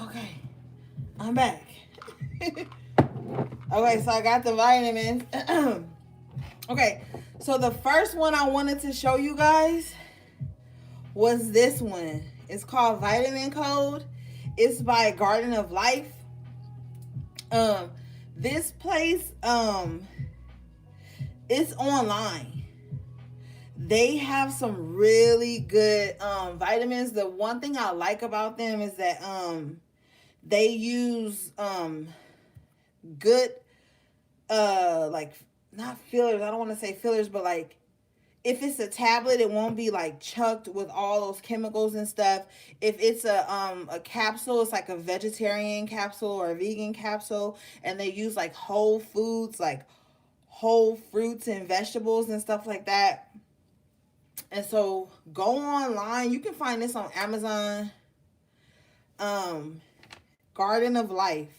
Okay, I'm back. Okay, so I got the vitamins. Okay, so the first one I wanted to show you guys was this one. It's called Vitamin Code. It's by Garden of Life. Um, this place, it's online. They have some really good vitamins. The one thing I like about them is that they use good like not fillers. I don't want to say fillers, but like if it's a tablet, it won't be like chucked with all those chemicals and stuff. If it's a capsule, it's like a vegetarian capsule or a vegan capsule, and they use like whole foods, like whole fruits and vegetables and stuff like that. And so go online. You can find this on Amazon. Um, Garden of Life.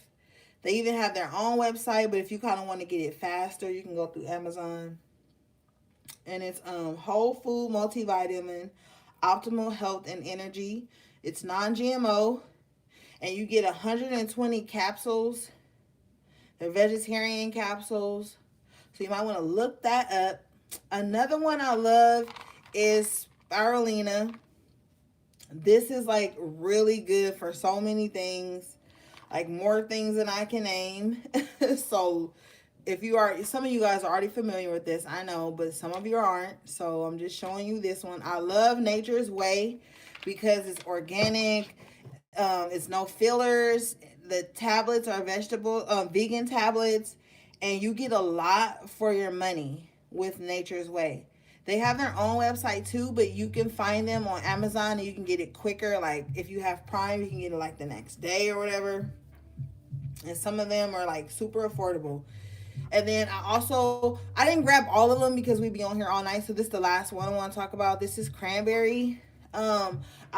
They even have their own website, but if you kind of want to get it faster, you can go through Amazon. And it's whole food multivitamin, optimal health and energy. It's non-GMO, and you get 120 capsules. They're vegetarian capsules, so you might want to look that up. Another one I love is Spirulina. This is like really good for so many things, like more things than I can name. So if you are, some of you guys are already familiar with this, I know, but some of you aren't. So I'm just showing you this one. I love Nature's Way because it's organic. It's no fillers. The tablets are vegan tablets, and you get a lot for your money with Nature's Way. They have their own website too, but you can find them on Amazon and you can get it quicker. Like if you have Prime, you can get it like the next day or whatever. And some of them are like super affordable. And then I didn't grab all of them because we be on here all night. So this is the last one I want to talk about. This is cranberry. I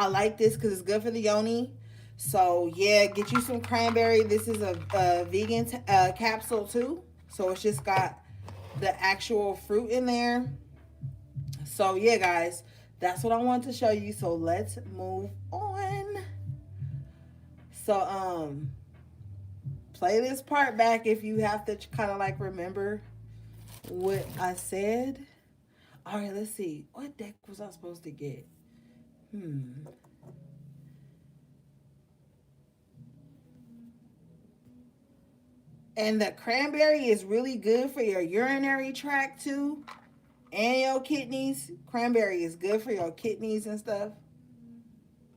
like this because it's good for the yoni. So yeah, get you some cranberry. This is a vegan capsule too. So it's just got the actual fruit in there. So yeah, guys, that's what I wanted to show you. So let's move on. So play this part back if you have to kind of like remember what I said. All right, let's see. What deck was I supposed to get? And the cranberry is really good for your urinary tract too, and your kidneys. Cranberry is good for your kidneys and stuff.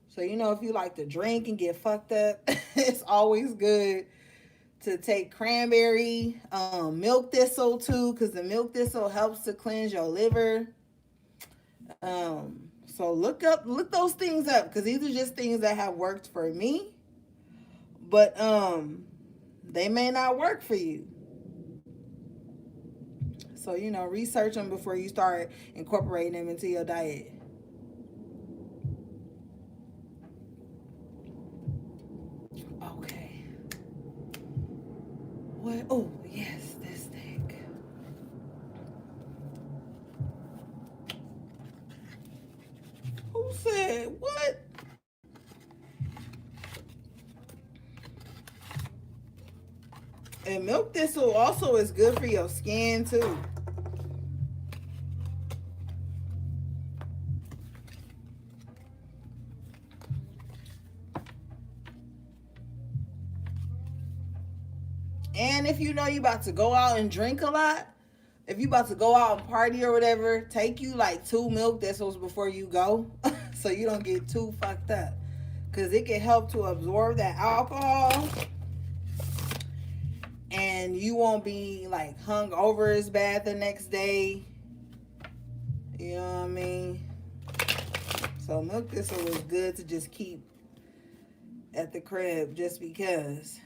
So you know, if you like to drink and get fucked up, it's always good to take cranberry. Milk thistle too, because the milk thistle helps to cleanse your liver. So look those things up, because these are just things that have worked for me, but they may not work for you. So you know, research them before you start incorporating them into your diet. Okay. What? Oh yes, this thing. Who said what? And milk thistle also is good for your skin too. And if you know you about to go out and drink a lot, if you about to go out and party or whatever, take you like 2 milk thistles before you go so you don't get too fucked up. Because it can help to absorb that alcohol, and you won't be like hung over as bad the next day. You know what I mean? So milk thistle is good to just keep at the crib just because.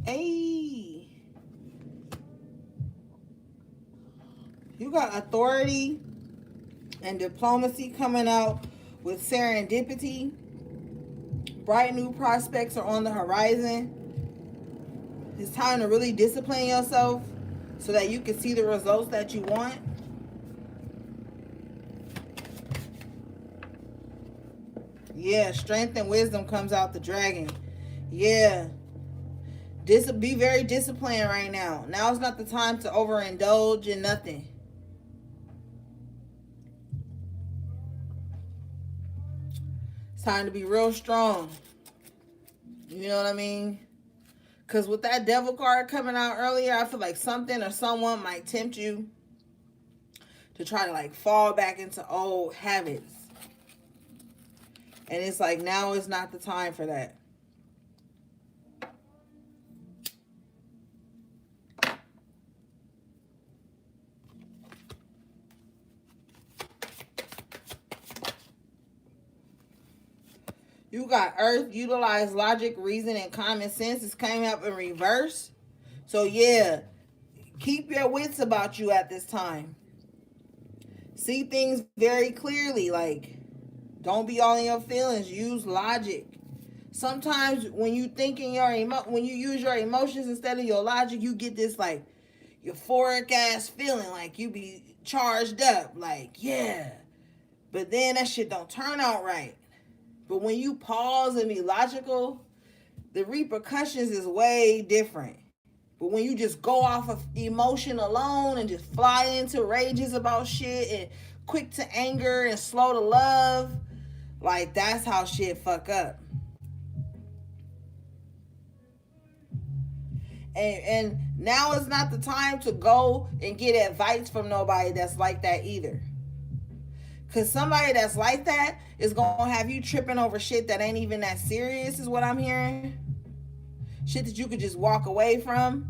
Hey, you You got authority and diplomacy coming out with serendipity. Bright new prospects are on the horizon. It's time to really discipline yourself so that you can see the results that you want. Yeah, strength and wisdom comes out the dragon. Yeah. Be very disciplined right now. Now is not the time to overindulge in nothing. It's time to be real strong. You know what I mean? Because with that devil card coming out earlier, I feel like something or someone might tempt you to try to like fall back into old habits. And it's like now is not the time for that. You got Earth, utilize logic, reason, and common sense. It's coming up in reverse. So yeah, keep your wits about you at this time. See things very clearly. Like, don't be all in your feelings. Use logic. Sometimes when you think in when you use your emotions instead of your logic, you get this like euphoric ass feeling, like you be charged up. Like, yeah. But then that shit don't turn out right. But when you pause and be logical, the repercussions is way different. But when you just go off of emotion alone and just fly into rages about shit and quick to anger and slow to love, like that's how shit fuck up. And now is not the time to go and get advice from nobody that's like that either. Because somebody that's like that is going to have you tripping over shit that ain't even that serious, is what I'm hearing. Shit that you could just walk away from.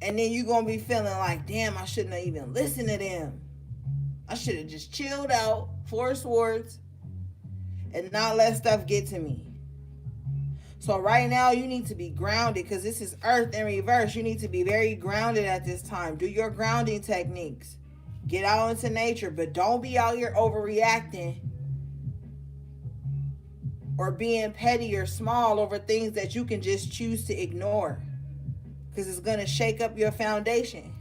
And then you're going to be feeling like, damn, I shouldn't have even listened to them. I should have just chilled out, Four Swords, and not let stuff get to me. So right now, you need to be grounded because this is Earth in reverse. You need to be very grounded at this time. Do your grounding techniques. Get out into nature, but don't be out here overreacting or being petty or small over things that you can just choose to ignore because it's going to shake up your foundation.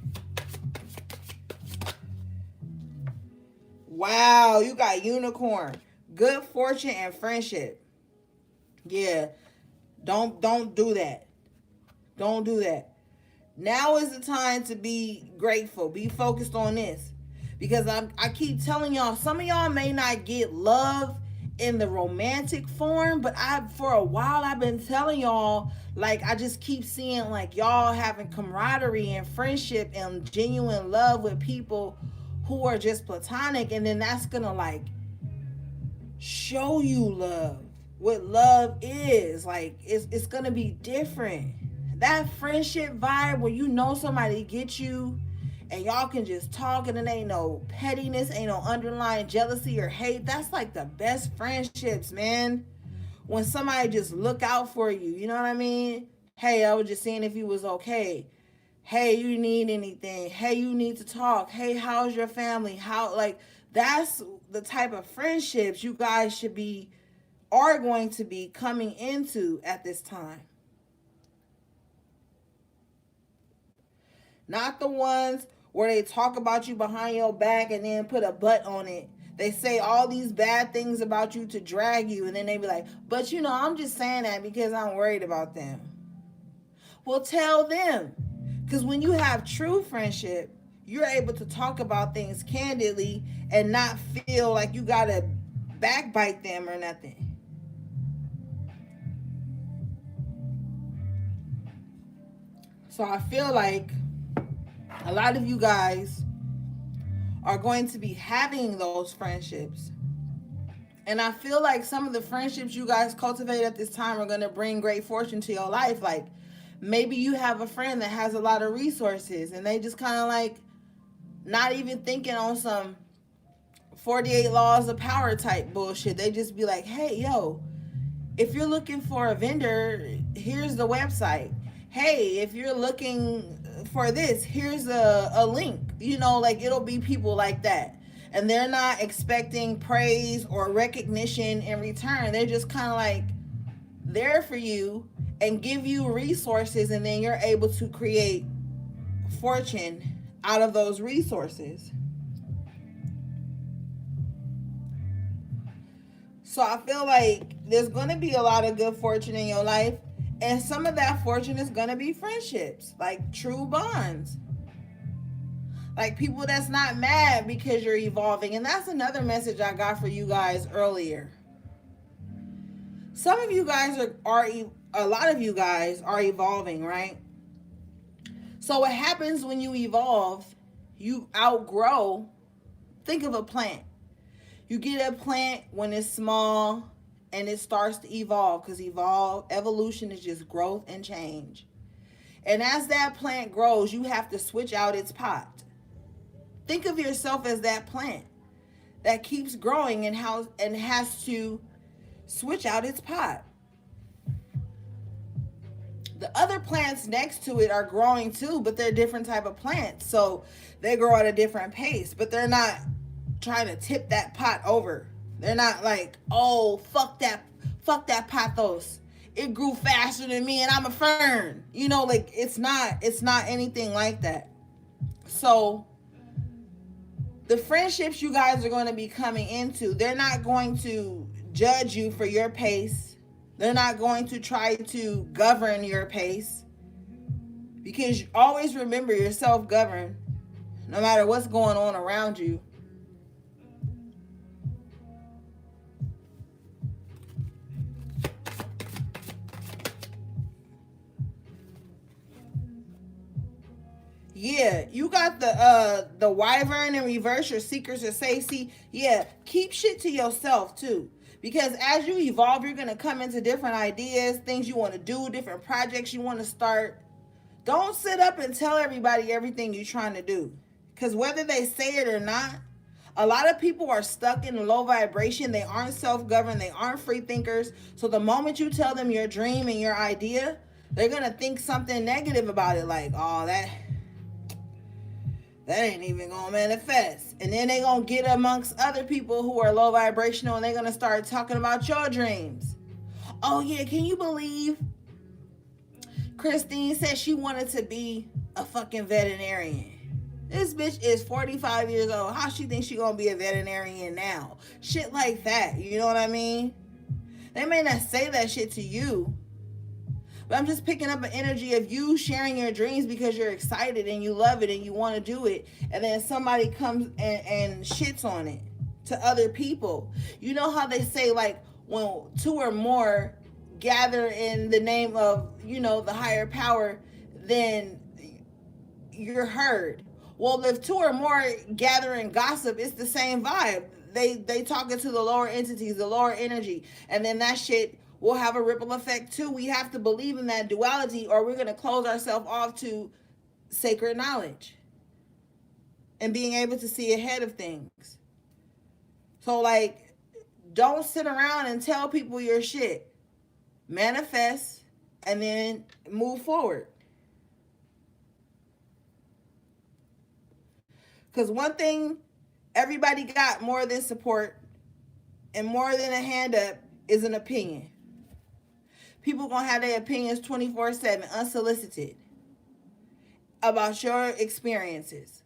Wow, you got unicorn. Good fortune and friendship. Yeah, don't do that. Don't do that. Now is the time to be grateful. Be focused on this. Because I keep telling y'all, some of y'all may not get love in the romantic form, but for a while I've been telling y'all, like I just keep seeing like y'all having camaraderie and friendship and genuine love with people who are just platonic, and then that's gonna like show you love. What love is. Like it's gonna be different. That friendship vibe where you know somebody gets you and y'all can just talk and it ain't no pettiness, ain't no underlying jealousy or hate. That's like the best friendships, man. When somebody just look out for you, you know what I mean? Hey, I was just seeing if you was okay. Hey, you need anything? Hey, you need to talk. Hey, how's your family? That's the type of friendships you guys are going to be coming into at this time. Not the ones where they talk about you behind your back and then put a butt on it. They say all these bad things about you to drag you, and then they be like, but I'm just saying that because I'm worried about them. Well, tell them. Because when you have true friendship, you're able to talk about things candidly and not feel like you got to backbite them or nothing. So I feel like a lot of you guys are going to be having those friendships. And I feel like some of the friendships you guys cultivate at this time are going to bring great fortune to your life. Like maybe you have a friend that has a lot of resources and they just kind of like not even thinking on some 48 laws of power type bullshit. They just be like, hey, yo, if you're looking for a vendor, here's the website. Hey, if you're looking for this, here's a link. Like it'll be people like that. And they're not expecting praise or recognition in return. They're just kind of like there for you and give you resources, and then you're able to create fortune out of those resources. So I feel like there's going to be a lot of good fortune in your life. And some of that fortune is going to be friendships, like true bonds. Like people that's not mad because you're evolving. And that's another message I got for you guys earlier. Some of you guys are a lot of you guys are evolving, right? So what happens when you evolve, you outgrow. Think of a plant. You get a plant when it's small and it starts to evolve, because evolution is just growth and change. And as that plant grows, you have to switch out its pot. Think of yourself as that plant that keeps growing and has to switch out its pot. The other plants next to it are growing too, but they're different type of plants. So they grow at a different pace, but they're not trying to tip that pot over. They're not like, oh, fuck that pothos. It grew faster than me and I'm a fern. Like it's not anything like that. So the friendships you guys are going to be coming into, they're not going to judge you for your pace. They're not going to try to govern your pace, because always remember you're self-governed no matter what's going on around you. Yeah, you got the wyvern in reverse, your seekers are safety. Yeah, keep shit to yourself too. Because as you evolve, you're gonna come into different ideas, things you want to do, different projects you want to start. Don't sit up and tell everybody everything you're trying to do. Because whether they say it or not, a lot of people are stuck in low vibration. They aren't self-governed. They aren't free thinkers. So the moment you tell them your dream and your idea, they're gonna think something negative about it, like, oh, that ain't even gonna manifest. And then they gonna get amongst other people who are low vibrational, and they're gonna start talking about your dreams. Oh yeah, can you believe Christine said she wanted to be a fucking veterinarian? This bitch is 45 years old. How she thinks she gonna be a veterinarian now? Shit like that, you know what I mean? They may not say that shit to you, but I'm just picking up an energy of you sharing your dreams because you're excited and you love it and you want to do it. And then somebody comes and shits on it to other people. You know how they say, like, when two or more gather in the name of, the higher power, then you're heard. Well, if two or more gather and gossip, it's the same vibe. They talking to the lower entities, the lower energy. And then that shit will have a ripple effect too. We have to believe in that duality, or we're going to close ourselves off to sacred knowledge and being able to see ahead of things. So, like, don't sit around and tell people your shit. Manifest and then move forward. Because one thing everybody got more than support and more than a hand up is an opinion. People gonna have their opinions 24/7, unsolicited, about your experiences,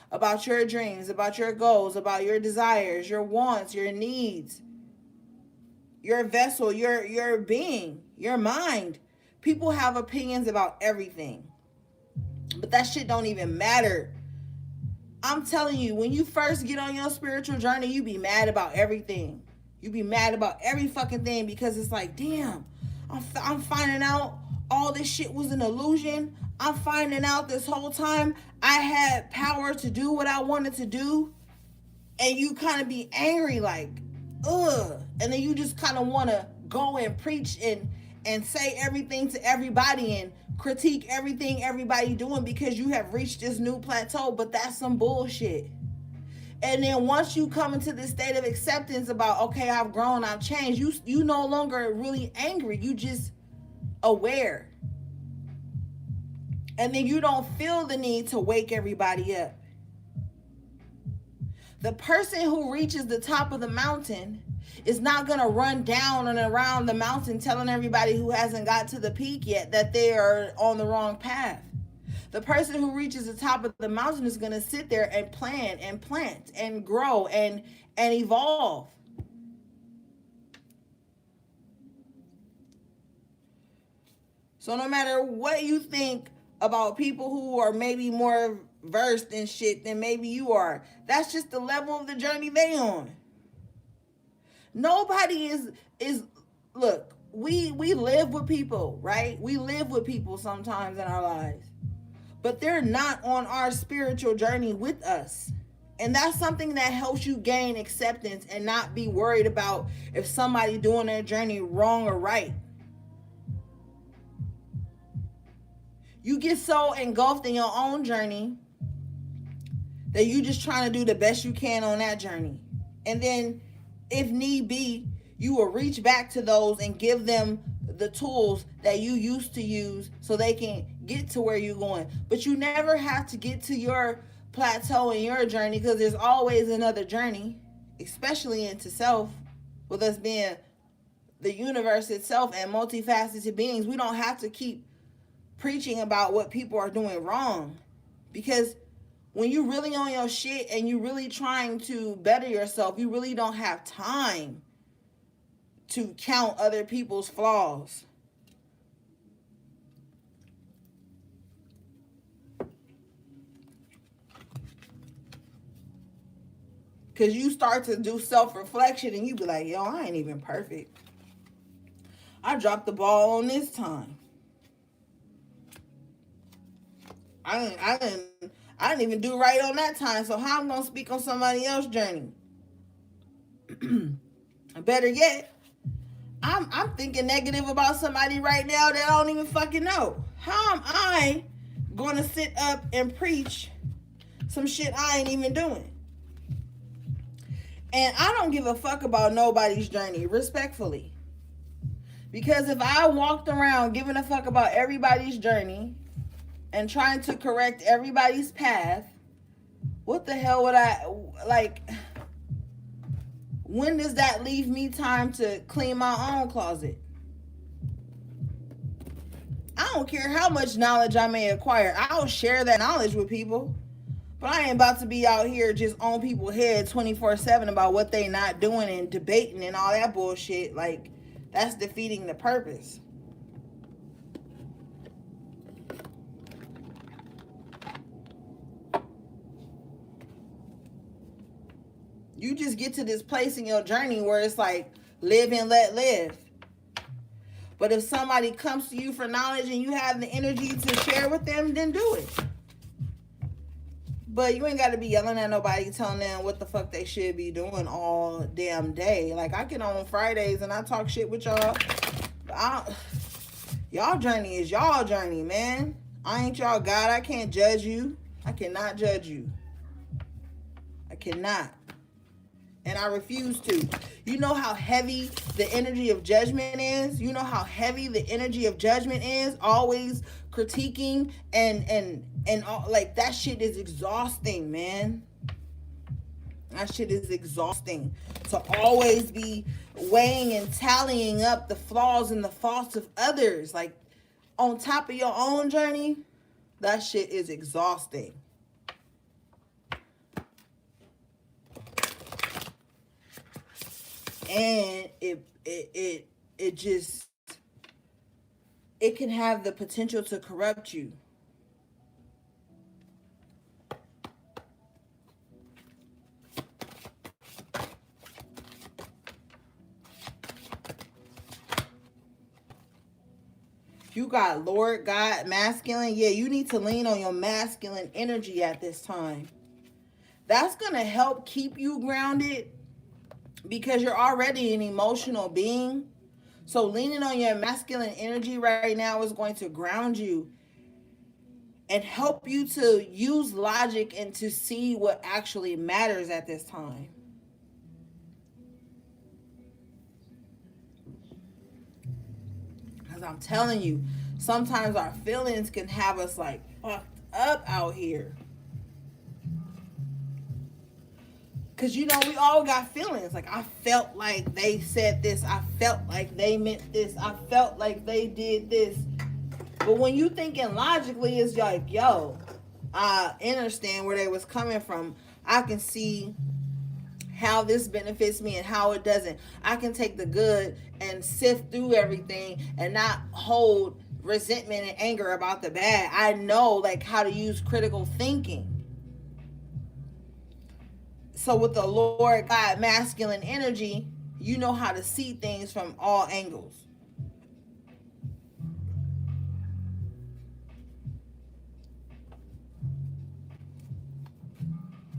about your dreams, about your goals, about your desires, your wants, your needs, your vessel, your being, your mind. People have opinions about everything, but that shit don't even matter. I'm telling you, when you first get on your spiritual journey, you be mad about everything. You be mad about every fucking thing, because it's like, damn, I'm finding out all this shit was an illusion. I'm finding out this whole time I had power to do what I wanted to do. And you kind of be angry, like, ugh. And then you just kind of want to go and preach and say everything to everybody and critique everything everybody doing, because you have reached this new plateau. But that's some bullshit. And then once you come into this state of acceptance about, okay, I've grown, I've changed, you no longer really angry. You just aware. And then you don't feel the need to wake everybody up. The person who reaches the top of the mountain is not going to run down and around the mountain telling everybody who hasn't got to the peak yet that they are on the wrong path. The person who reaches the top of the mountain is going to sit there and plan and plant and grow and evolve. So no matter what you think about people who are maybe more versed in shit than maybe you are, that's just the level of the journey they on. Nobody is look, we live with people, right? We live with people sometimes in our lives, but they're not on our spiritual journey with us. And that's something that helps you gain acceptance and not be worried about if somebody doing their journey wrong or right. You get so engulfed in your own journey that you just trying to do the best you can on that journey. And then if need be, you will reach back to those and give them the tools that you used to use so they can get to where you're going. But you never have to get to your plateau in your journey, because there's always another journey, especially into self. With us being the universe itself and multifaceted beings, we don't have to keep preaching about what people are doing wrong, because when you really on your shit and you really trying to better yourself, you really don't have time to count other people's flaws. Because you start to do self-reflection and you be like, yo, I ain't even perfect. I dropped the ball on this time. I didn't even do right on that time. So how I'm gonna speak on somebody else's journey? Better yet, I'm thinking negative about somebody right now that I don't even fucking know. How am I gonna sit up and preach some shit I ain't even doing? And I don't give a fuck about nobody's journey, respectfully. Because if I walked around giving a fuck about everybody's journey and trying to correct everybody's path, what the hell would I, like, when does that leave me time to clean my own closet? I don't care how much knowledge I may acquire. I'll share that knowledge with people. But I ain't about to be out here just on people's head 24/7 about what they not doing and debating and all that bullshit. Like, that's defeating the purpose. You just get to this place in your journey where it's like, live and let live. But if somebody comes to you for knowledge and you have the energy to share with them, then do it. But you ain't got to be yelling at nobody, telling them what the fuck they should be doing all damn day. Like, I get on Fridays and I talk shit with y'all. Y'all journey is y'all journey, man. I ain't y'all God. I can't judge you. I cannot judge you. I cannot. And I refuse to. You know how heavy the energy of judgment is? You know how heavy the energy of judgment is? Always critiquing and all, like, that shit is exhausting, man. That shit is exhausting. To always be weighing and tallying up the flaws and the faults of others, like, on top of your own journey, that shit is exhausting. And it just, it can have the potential to corrupt you. You got Lord, God, masculine. Yeah, you need to lean on your masculine energy at this time. That's going to help keep you grounded, because you're already an emotional being. So leaning on your masculine energy right now is going to ground you and help you to use logic and to see what actually matters at this time. Because I'm telling you, sometimes our feelings can have us like fucked up out here. Because, you know, we all got feelings. Like, I felt like they said this. I felt like they meant this. I felt like they did this. But when you thinking logically, it's like, yo, I understand where they was coming from. I can see how this benefits me and how it doesn't. I can take the good and sift through everything and not hold resentment and anger about the bad. I know like how to use critical thinking. So with the Lord God masculine energy, you know how to see things from all angles.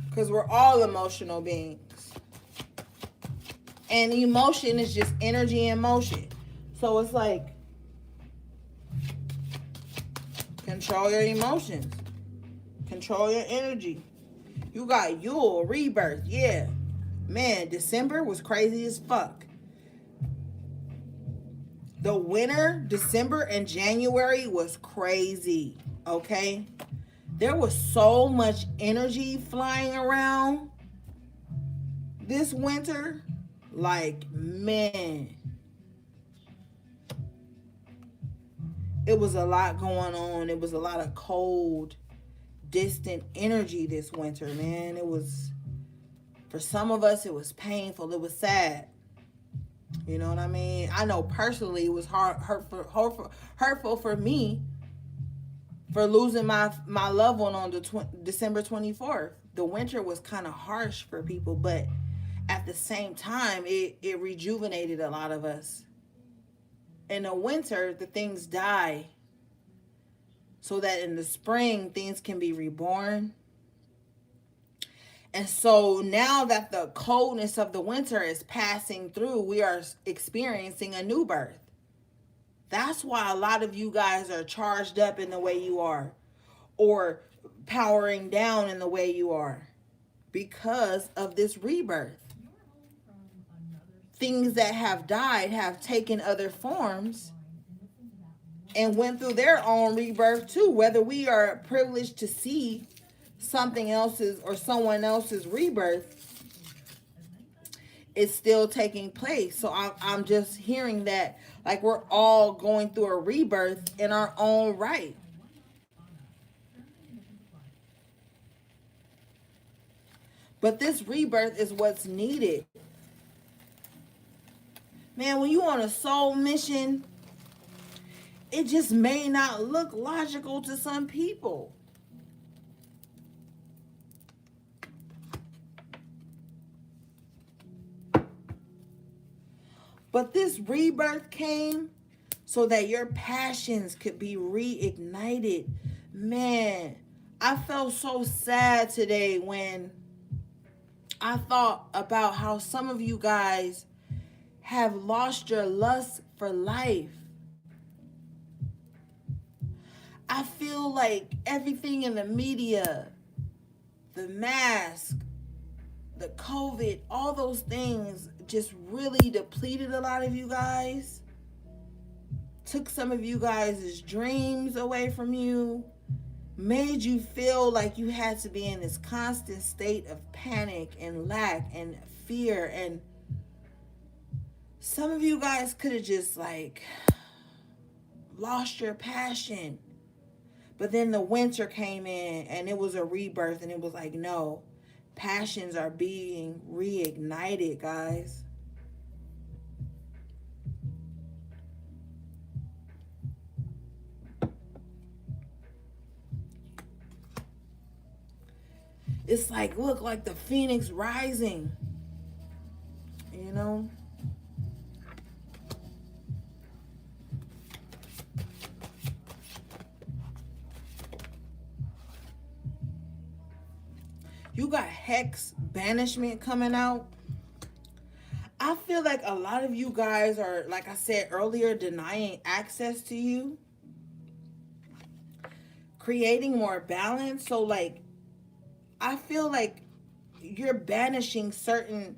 Because we're all emotional beings. And emotion is just energy in motion. So it's like, control your emotions. Control your energy. You got Yule, rebirth. Yeah. Man, December was crazy as fuck. The winter, December and January was crazy. Okay? There was so much energy flying around this winter. Like, man. It was a lot going on. It was a lot of cold, distant energy this winter, man. It was, for some of us, it was painful. It was sad. You know what I mean? I know personally it was hurtful for me for losing my loved one on the December 24th. The winter was kind of harsh for people, but at the same time, it rejuvenated a lot of us. In the winter, the things die so that in the spring, things can be reborn. And so now that the coldness of the winter is passing through, we are experiencing a new birth. That's why a lot of you guys are charged up in the way you are, or powering down in the way you are, because of this rebirth. Things that have died have taken other forms and went through their own rebirth too. Whether we are privileged to see something else's or someone else's rebirth, it's still taking place. So I'm just hearing that like we're all going through a rebirth in our own right. But this rebirth is what's needed. Man, when you on a soul mission, it just may not look logical to some people. But this rebirth came so that your passions could be reignited. Man, I felt so sad today when I thought about how some of you guys have lost your lust for life. I feel like everything in the media, the mask, the COVID, all those things just really depleted a lot of you guys. Took some of you guys' dreams away from you. Made you feel like you had to be in this constant state of panic and lack and fear. And some of you guys could have just like lost your passion. But then the winter came in and it was a rebirth, and it was like, no, passions are being reignited, guys. It's like, look, like the phoenix rising, you know? You got hex banishment coming out. I feel like a lot of you guys are, like I said earlier, denying access to you, creating more balance. So like, I feel like you're banishing certain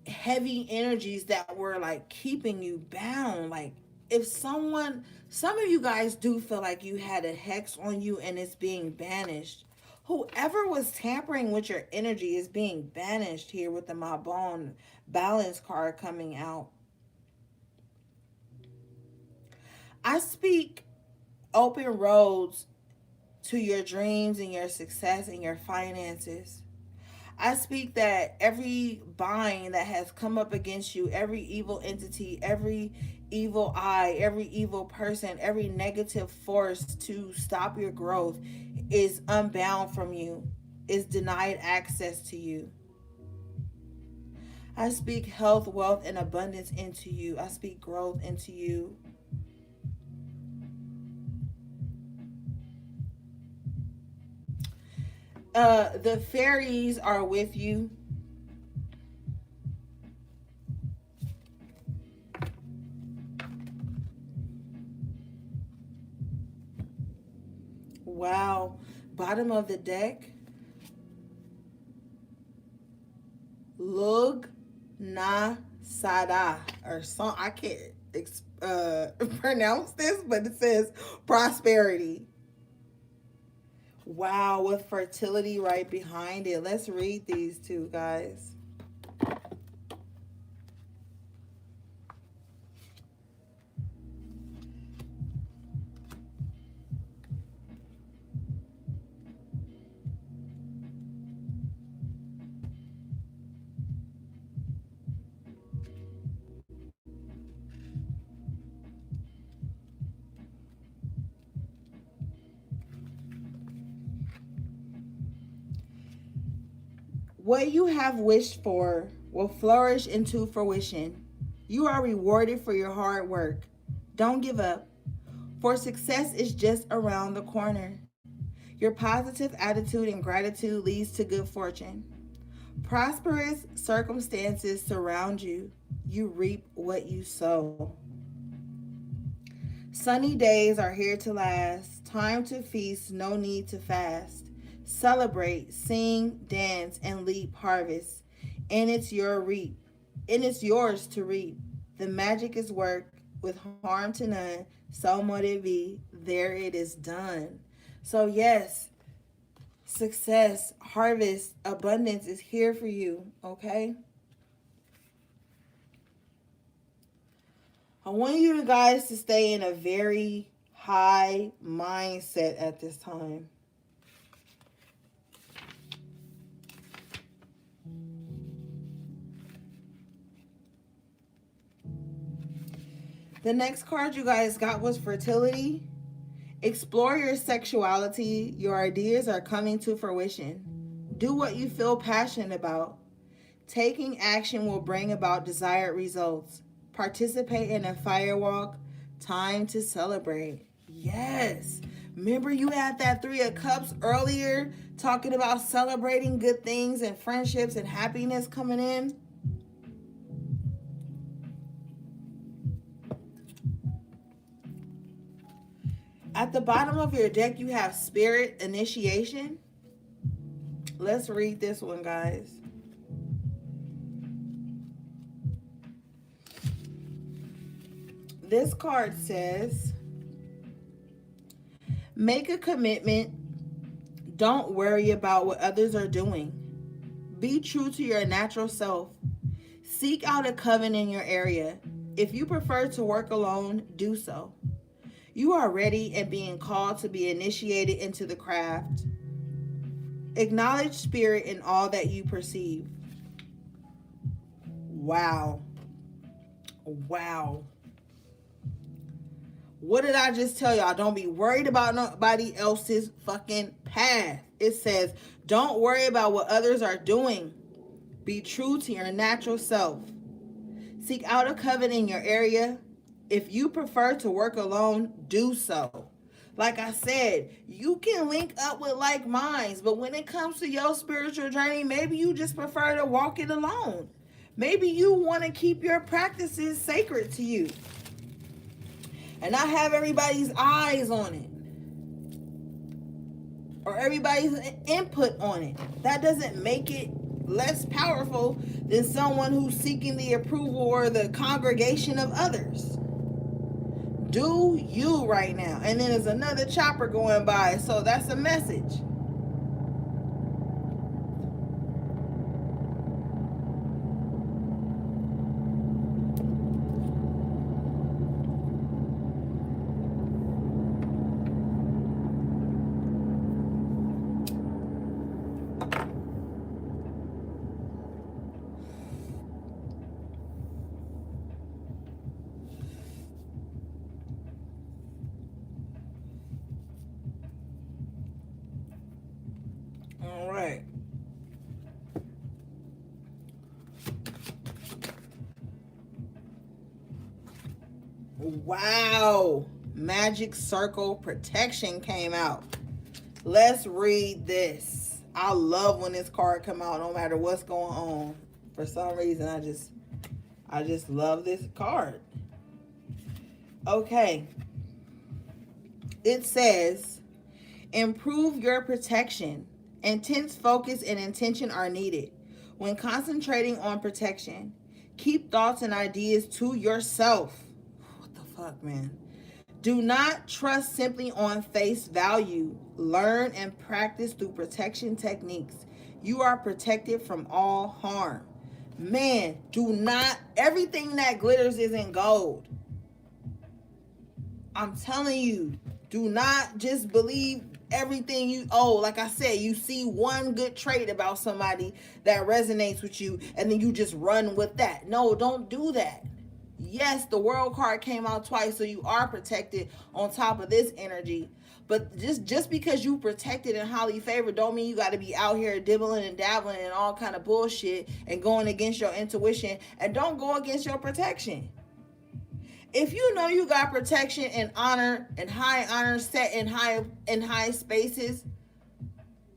heavy energies that were like keeping you bound. Like, if some of you guys do feel like you had a hex on you and it's being banished, Whoever was tampering with your energy is being banished here with the Mabon balance card coming out. I speak open roads to your dreams and your success and your finances. I speak that every bind that has come up against you, every evil entity, every evil eye, every evil person, every negative force to stop your growth is unbound from you, is denied access to you. I speak health, wealth, and abundance into you. I speak growth into you. The fairies are with you. Wow. Bottom of the deck. Lug na sada or some I can't pronounce this, but it says prosperity. Wow, with fertility right behind it. Let's read these two, guys. What you have wished for will flourish into fruition. You are rewarded for your hard work. Don't give up, for success is just around the corner. Your positive attitude and gratitude leads to good fortune. Prosperous circumstances surround you. You reap what you sow. Sunny days are here to last. Time to feast, no need to fast. Celebrate, sing, dance, and leap harvest. And it's your reap. And it's yours to reap. The magic is worked with harm to none. So mote it be. There it is done. So yes, success, harvest, abundance is here for you. Okay. I want you guys to stay in a very high mindset at this time. The next card you guys got was fertility. Explore your sexuality. Your ideas are coming to fruition. Do what you feel passionate about. Taking action will bring about desired results. Participate in a firewalk. Time to celebrate. Yes. Remember you had that 3 of Cups earlier talking about celebrating good things and friendships and happiness coming in? At the bottom of your deck, you have Spirit Initiation. Let's read this one, guys. This card says, make a commitment. Don't worry about what others are doing. Be true to your natural self. Seek out a coven in your area. If you prefer to work alone, do so. You are ready and being called to be initiated into the craft. Acknowledge spirit in all that you perceive. Wow. Wow. What did I just tell y'all? Don't be worried about nobody else's fucking path. It says, don't worry about what others are doing. Be true to your natural self. Seek out a coven in your area. If you prefer to work alone, do so. Like I said, you can link up with like minds, but when it comes to your spiritual journey, maybe you just prefer to walk it alone. Maybe you want to keep your practices sacred to you and not have everybody's eyes on it or everybody's input on it. That doesn't make it less powerful than someone who's seeking the approval or the congregation of others. Do you right now. And then there's another chopper going by, so that's a message. Wow. Magic Circle Protection came out. Let's read this. I love when this card come out no matter what's going on. For some reason, I just love this card. Okay. It says, improve your protection. Intense focus and intention are needed. When concentrating on protection, keep thoughts and ideas to yourself. What the fuck, man? Do not trust simply on face value. Learn and practice through protection techniques. You are protected from all harm. Man, do not, everything that glitters isn't gold. I'm telling you, do not just believe everything like I said, you see one good trait about somebody that resonates with you and then you just run with that. No, don't do that. Yes, the world card came out twice, so you are protected on top of this energy. But just because you protected and highly favored don't mean you got to be out here dibbling and dabbling and all kind of bullshit and going against your intuition. And don't go against your protection. If you know you got protection and honor and high honor set in high spaces,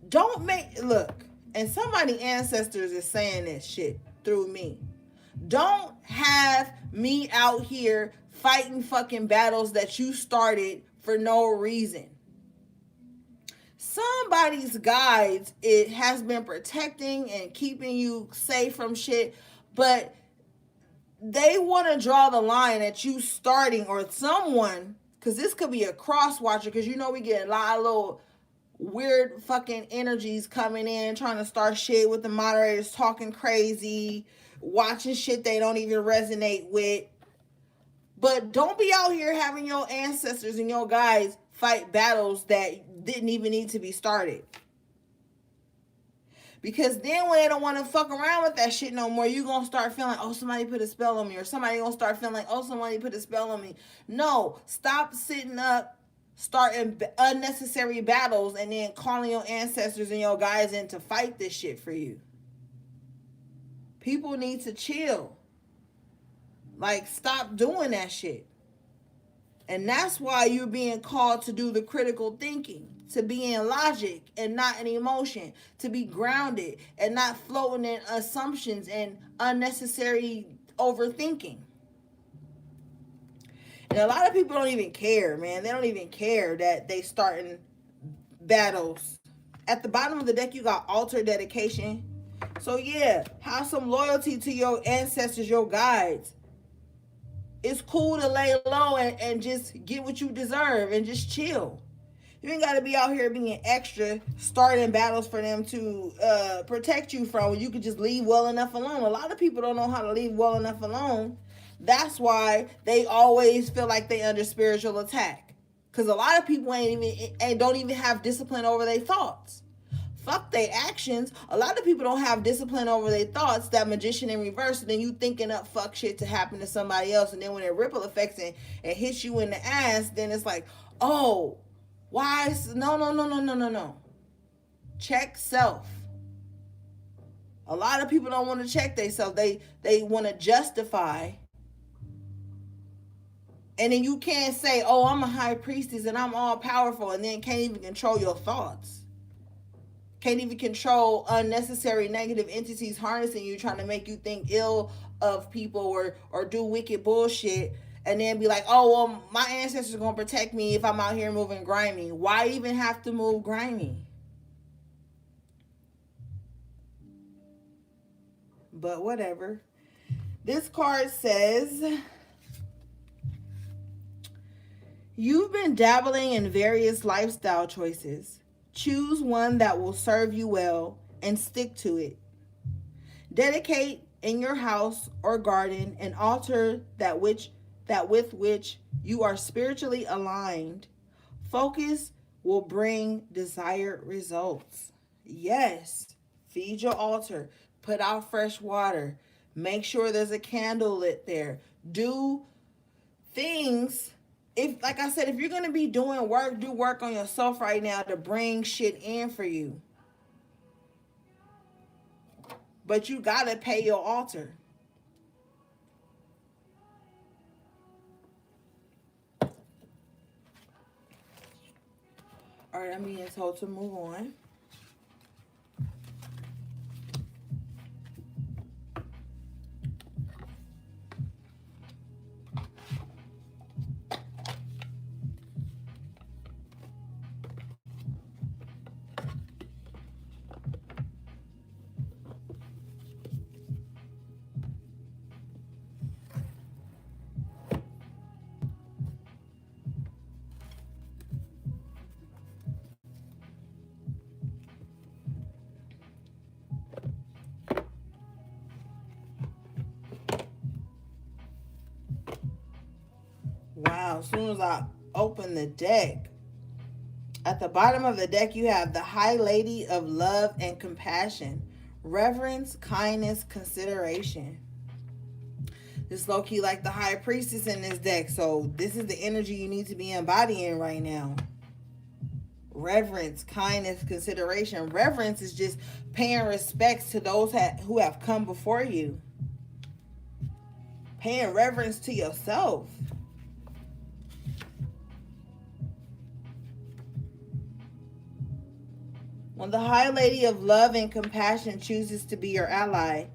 don't look. And somebody ancestors is saying this shit through me. Don't have me out here fighting fucking battles that you started for no reason. Somebody's guides, it has been protecting and keeping you safe from shit, but they want to draw the line at you starting, or someone, because this could be a cross watcher, because we get a lot of little weird fucking energies coming in trying to start shit with the moderators talking crazy, watching shit they don't even resonate with. But don't be out here having your ancestors and your guides fight battles that didn't even need to be started. Because then when they don't want to fuck around with that shit no more, you going to start feeling, oh, somebody put a spell on me. Or somebody going to start feeling like, oh, somebody put a spell on me. No, stop sitting up, starting unnecessary battles, and then calling your ancestors and your guys in to fight this shit for you. People need to chill. Like, stop doing that shit. And that's why you're being called to do the critical thinking, to be in logic and not in emotion, to be grounded and not floating in assumptions and unnecessary overthinking. And a lot of people don't even care, man. They don't even care that they starting battles. At the bottom of the deck, you got altar dedication. So yeah, have some loyalty to your ancestors, your guides. It's cool to lay low and just get what you deserve and just chill. You ain't got to be out here being extra, starting battles for them to protect you from. You could just leave well enough alone. A lot of people don't know how to leave well enough alone. That's why they always feel like they under spiritual attack. Because a lot of people don't even have discipline over their thoughts. Fuck their actions. A lot of people don't have discipline over their thoughts. That magician in reverse. And then you thinking up fuck shit to happen to somebody else. And then when it ripple effects and hits you in the ass, then it's like, oh, why? No. Check self. A lot of people don't want to check themselves. They want to justify. And then you can't say, oh, I'm a high priestess and I'm all powerful, and then can't even control your thoughts. Can't even control unnecessary negative entities harnessing you, trying to make you think ill of people or do wicked bullshit. And then be like, oh, well, my ancestors are going to protect me if I'm out here moving grimy. Why even have to move grimy? But whatever. This card says, you've been dabbling in various lifestyle choices. Choose one that will serve you well and stick to it. Dedicate in your house or garden an altar that with which you are spiritually aligned. Focus will bring desired results. Yes, feed your altar, put out fresh water, make sure there's a candle lit there. Do things. If, like I said, if you're going to be doing work, do work on yourself right now to bring shit in for you. But you got to pay your altar. I'm being told to move on. Wow, as soon as I open the deck, at the bottom of the deck, you have the High Lady of Love and Compassion, reverence, kindness, consideration. This low key like the High Priestess in this deck, so this is the energy you need to be embodying right now. Reverence, kindness, consideration. Reverence is just paying respects to those who have come before you. Paying reverence to yourself. When the High Lady of Love and Compassion chooses to be your ally,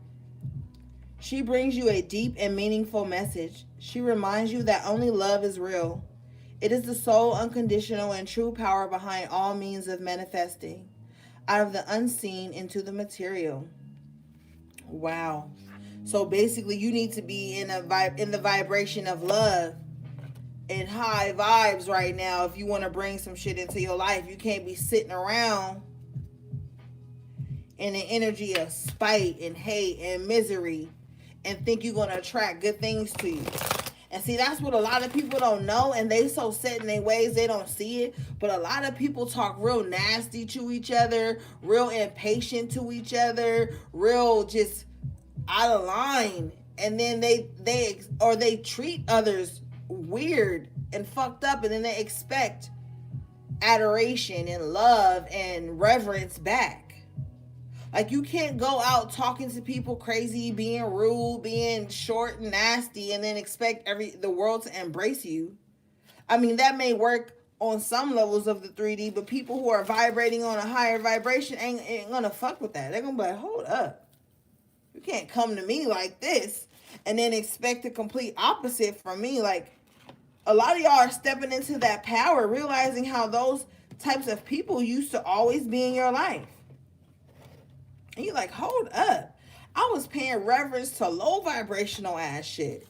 she brings you a deep and meaningful message. She reminds you that only love is real. It is the sole, unconditional, and true power behind all means of manifesting, out of the unseen into the material. Wow. So basically, you need to be in the vibration of love and high vibes right now if you want to bring some shit into your life. You can't be sitting around in an energy of spite and hate and misery and think you're going to attract good things to you. And see, that's what a lot of people don't know, and they so set in their ways they don't see it. But a lot of people talk real nasty to each other, real impatient to each other, real just out of line, and then they treat others weird and fucked up, and then they expect adoration and love and reverence back. Like, you can't go out talking to people crazy, being rude, being short and nasty, and then expect the world to embrace you. I mean, that may work on some levels of the 3D, but people who are vibrating on a higher vibration ain't gonna fuck with that. They're gonna be like, hold up. You can't come to me like this and then expect the complete opposite from me. Like, a lot of y'all are stepping into that power, realizing how those types of people used to always be in your life. And you're like, hold up. I was paying reverence to low vibrational ass shit.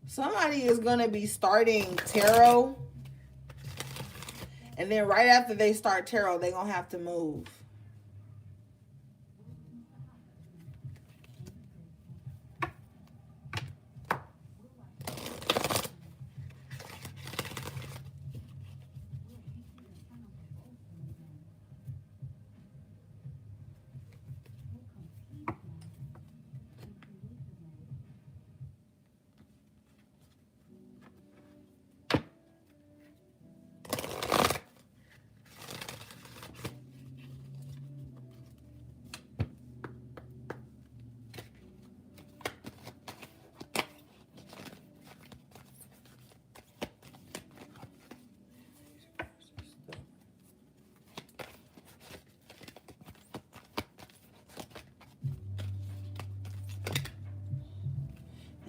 Somebody is going to be starting tarot. And then right after they start tarot, they're going to have to move.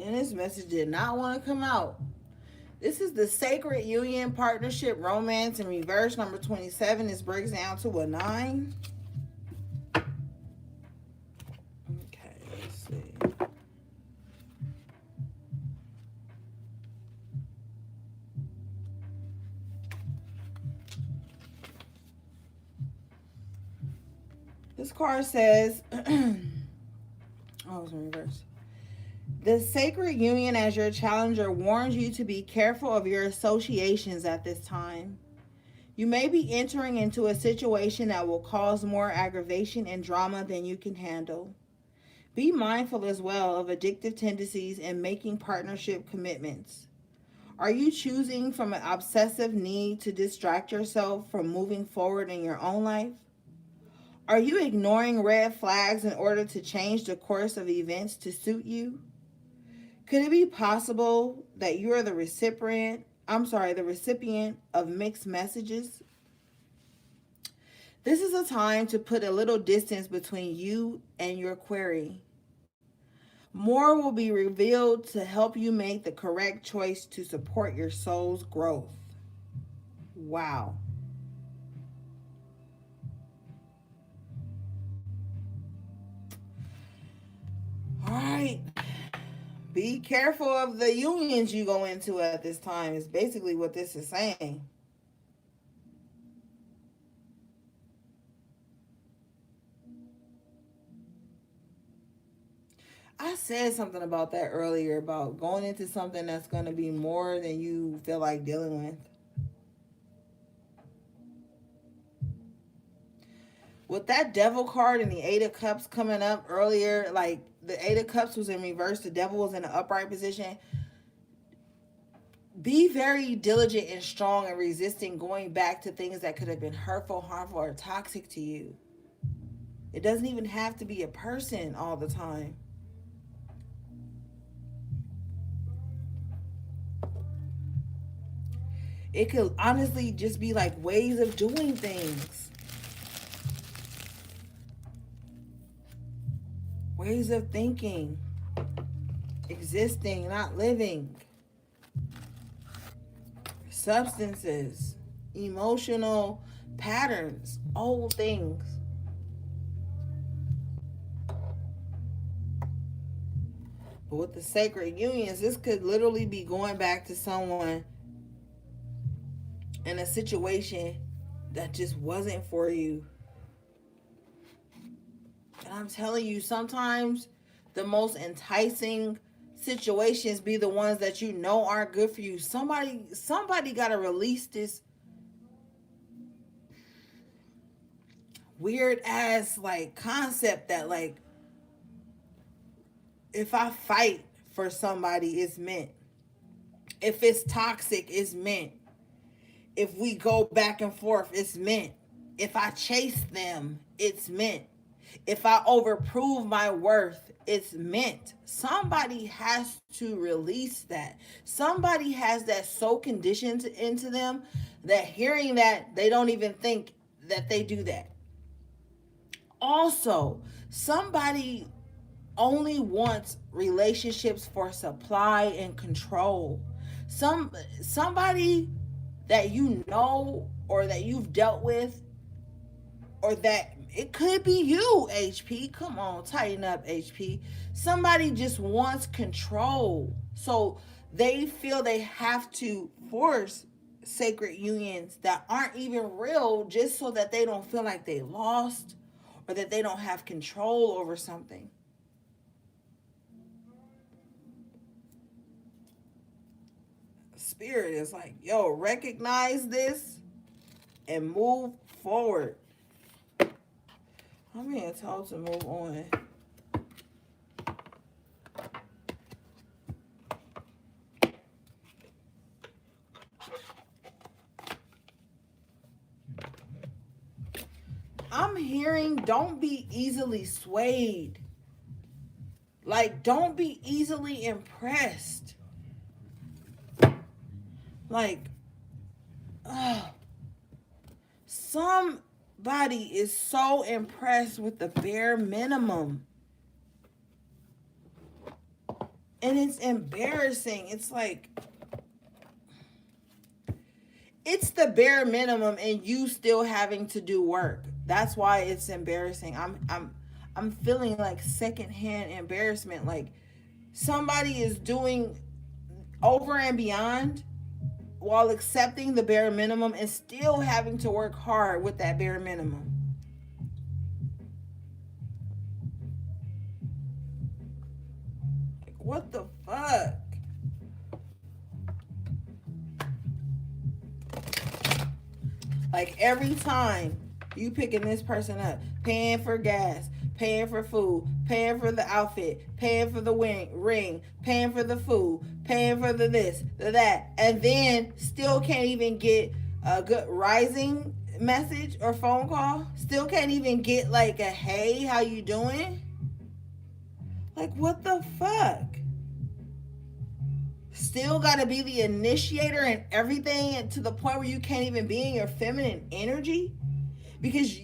And this message did not want to come out. This is the Sacred Union Partnership Romance in Reverse, number 27. This breaks down to a 9. Okay, let's see. This card says, oh, it's in reverse. The Sacred Union as your challenger warns you to be careful of your associations at this time. You may be entering into a situation that will cause more aggravation and drama than you can handle. Be mindful as well of addictive tendencies and making partnership commitments. Are you choosing from an obsessive need to distract yourself from moving forward in your own life? Are you ignoring red flags in order to change the course of events to suit you? Could it be possible that you are the recipient of mixed messages? This is a time to put a little distance between you and your query. More will be revealed to help you make the correct choice to support your soul's growth. Wow. All right. Be careful of the unions you go into at this time, is basically what this is saying. I said something about that earlier about going into something that's going to be more than you feel like dealing with. With that devil card and the Eight of Cups coming up earlier, like the Eight of Cups was in reverse, the devil was in an upright position. Be very diligent and strong in resisting going back to things that could have been hurtful, harmful, or toxic to you. It doesn't even have to be a person all the time. It could honestly just be like ways of doing things, ways of thinking, existing, not living, substances, emotional patterns, old things. But with the sacred unions, this could literally be going back to someone in a situation that just wasn't for you. And I'm telling you, sometimes the most enticing situations be the ones that you know aren't good for you. Somebody got to release this weird ass like concept that like if I fight for somebody, it's meant. If it's toxic, it's meant. If we go back and forth, it's meant. If I chase them, it's meant. If I overprove my worth, it's meant. Somebody has to release that. Somebody has that so conditioned into them that hearing that, they don't even think that they do that. Also, somebody only wants relationships for supply and control. Somebody that you know or that you've dealt with, or that it could be you, HP. Come on, tighten up, HP. Somebody just wants control. So they feel they have to force sacred unions that aren't even real just so that they don't feel like they lost or that they don't have control over something. Spirit is like, yo, recognize this and move forward. I'm being told to move on. I'm hearing don't be easily swayed. Like, don't be easily impressed. Like, somebody is so impressed with the bare minimum. And it's embarrassing. It's like, it's the bare minimum and you still having to do work. That's why it's embarrassing. I'm feeling like secondhand embarrassment. Like somebody is doing over and beyond while accepting the bare minimum and still having to work hard with that bare minimum. Like, what the fuck? Like every time You picking this person up, paying for gas, paying for food, paying for the outfit, paying for the ring, paying for the food, paying for the this, the that, and then still can't even get a good rising message or phone call. Still can't even get like a hey, how you doing? Like what the fuck? Still got to be the initiator and everything, and to the point where you can't even be in your feminine energy because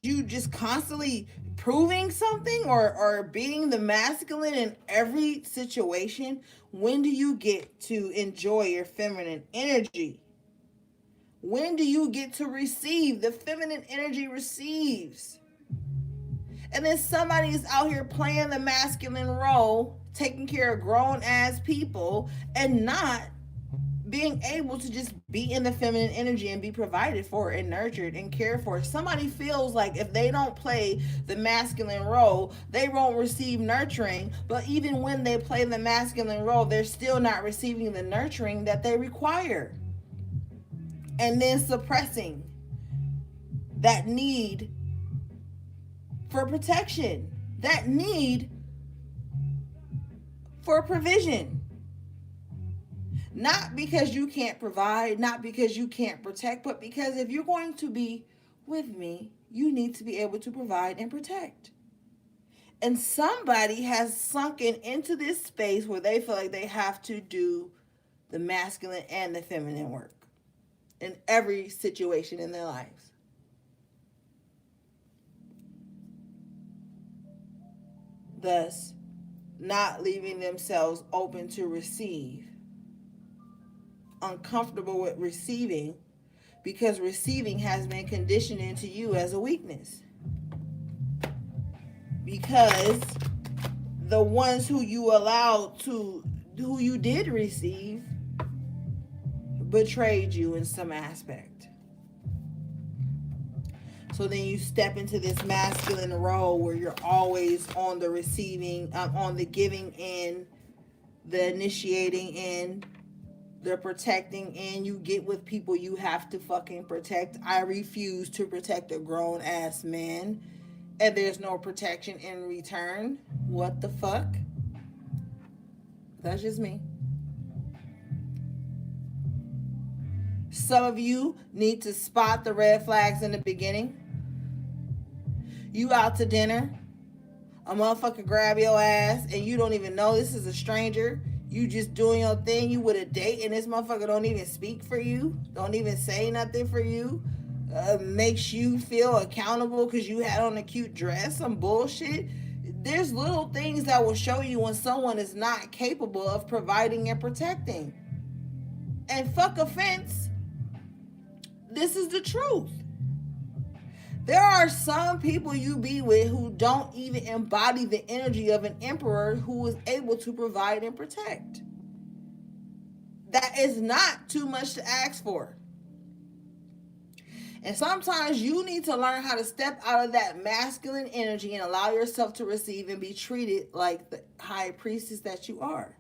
you just constantly proving something or being the masculine in every situation. When do you get to enjoy your feminine energy? When do you get to receive? The feminine energy receives. And then somebody is out here playing the masculine role, taking care of grown ass people, and not being able to just be in the feminine energy and be provided for and nurtured and cared for. Somebody feels like if they don't play the masculine role, they won't receive nurturing. But even when they play the masculine role, they're still not receiving the nurturing that they require. And then suppressing that need for protection, that need for provision. Not because you can't provide, not because you can't protect, but because if you're going to be with me, you need to be able to provide and protect. And somebody has sunken into this space where they feel like they have to do the masculine and the feminine work in every situation in their lives. Thus, not leaving themselves open to receive, uncomfortable with receiving, because receiving has been conditioned into you as a weakness. Because the ones who you allowed to, who you did receive, betrayed you in some aspect. So then you step into this masculine role where you're always on the receiving, on the giving end, the initiating end, the protecting end. You get with people you have to fucking protect. I refuse to protect a grown ass man, and there's no protection in return. What the fuck? That's just me. Some of you need to spot the red flags in the beginning. You out to dinner, a motherfucker grab your ass, and you don't even know this is a stranger. You just doing your thing. You with a date, and this motherfucker don't even speak for you, don't even say nothing for you. Makes you feel accountable because you had on a cute dress, some bullshit. There's little things that will show you when someone is not capable of providing and protecting. And fuck offense, this is the truth. There are some people you be with who don't even embody the energy of an emperor who is able to provide and protect. That is not too much to ask for. And sometimes you need to learn how to step out of that masculine energy and allow yourself to receive and be treated like the high priestess that you are.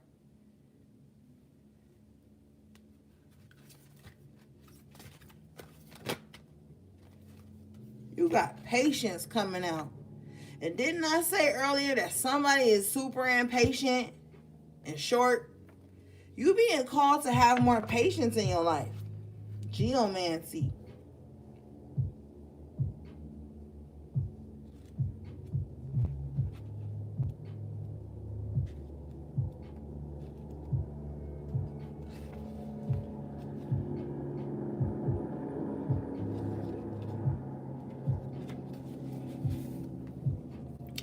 You got patience coming out. And didn't I say earlier that somebody is super impatient and short? You being called to have more patience in your life. Geomancy.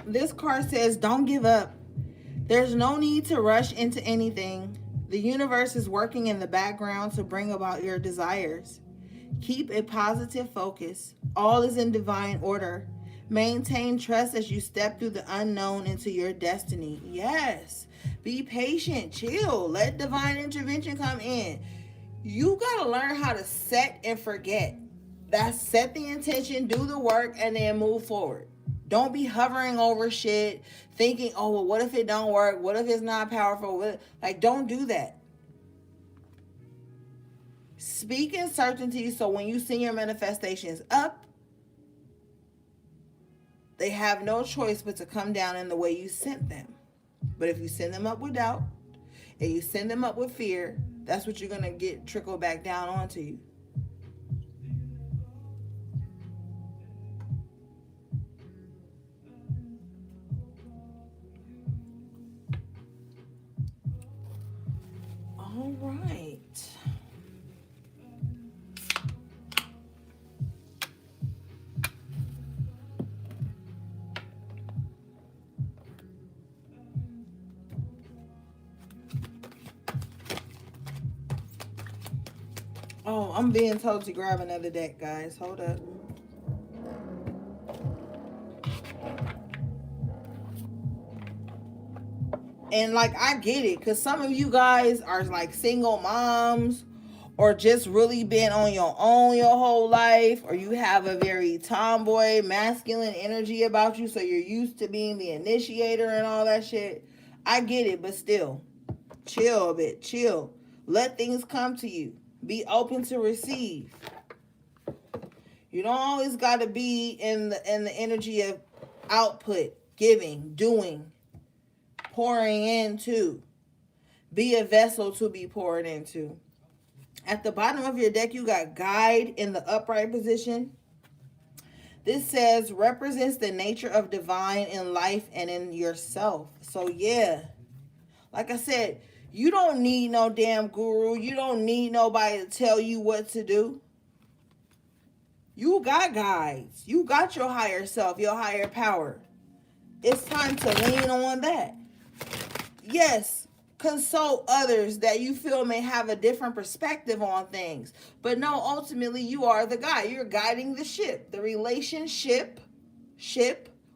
This card says, don't give up. There's no need to rush into anything. The universe is working in the background to bring about your desires. Keep a positive focus. All is in divine order. Maintain trust as you step through the unknown into your destiny. Yes. Be patient. Chill. Let divine intervention come in. You got to learn how to set and forget. That's set the intention, do the work, and then move forward. Don't be hovering over shit, thinking, oh, well, what if it don't work? What if it's not powerful? Like, don't do that. Speak in certainty so when you see your manifestations up, They have no choice but to come down in the way you sent them. But if you send them up with doubt and you send them up with fear, that's what you're going to get trickle back down onto you. All right. Oh, I'm being told to grab another deck, guys. Hold up. And like, I get it, because some of you guys are like single moms, or just really been on your own your whole life, or you have a very tomboy masculine energy about you, so you're used to being the initiator and all that shit. I get it, but still, chill a bit. Chill. Let things come to you. Be open to receive. You don't always got to be in the energy of output, giving, doing, pouring into. Be a vessel to be poured into. At the bottom of your deck, you got guide in the upright position. This says represents the nature of divine in life and in yourself. So yeah, like I said, you don't need no damn guru. You don't need nobody to tell you what to do. You got guides. You got your higher self, your higher power. It's time to lean on that. Yes, consult others that you feel may have a different perspective on things. But no, ultimately, you are the guide. You're guiding the ship, the relationship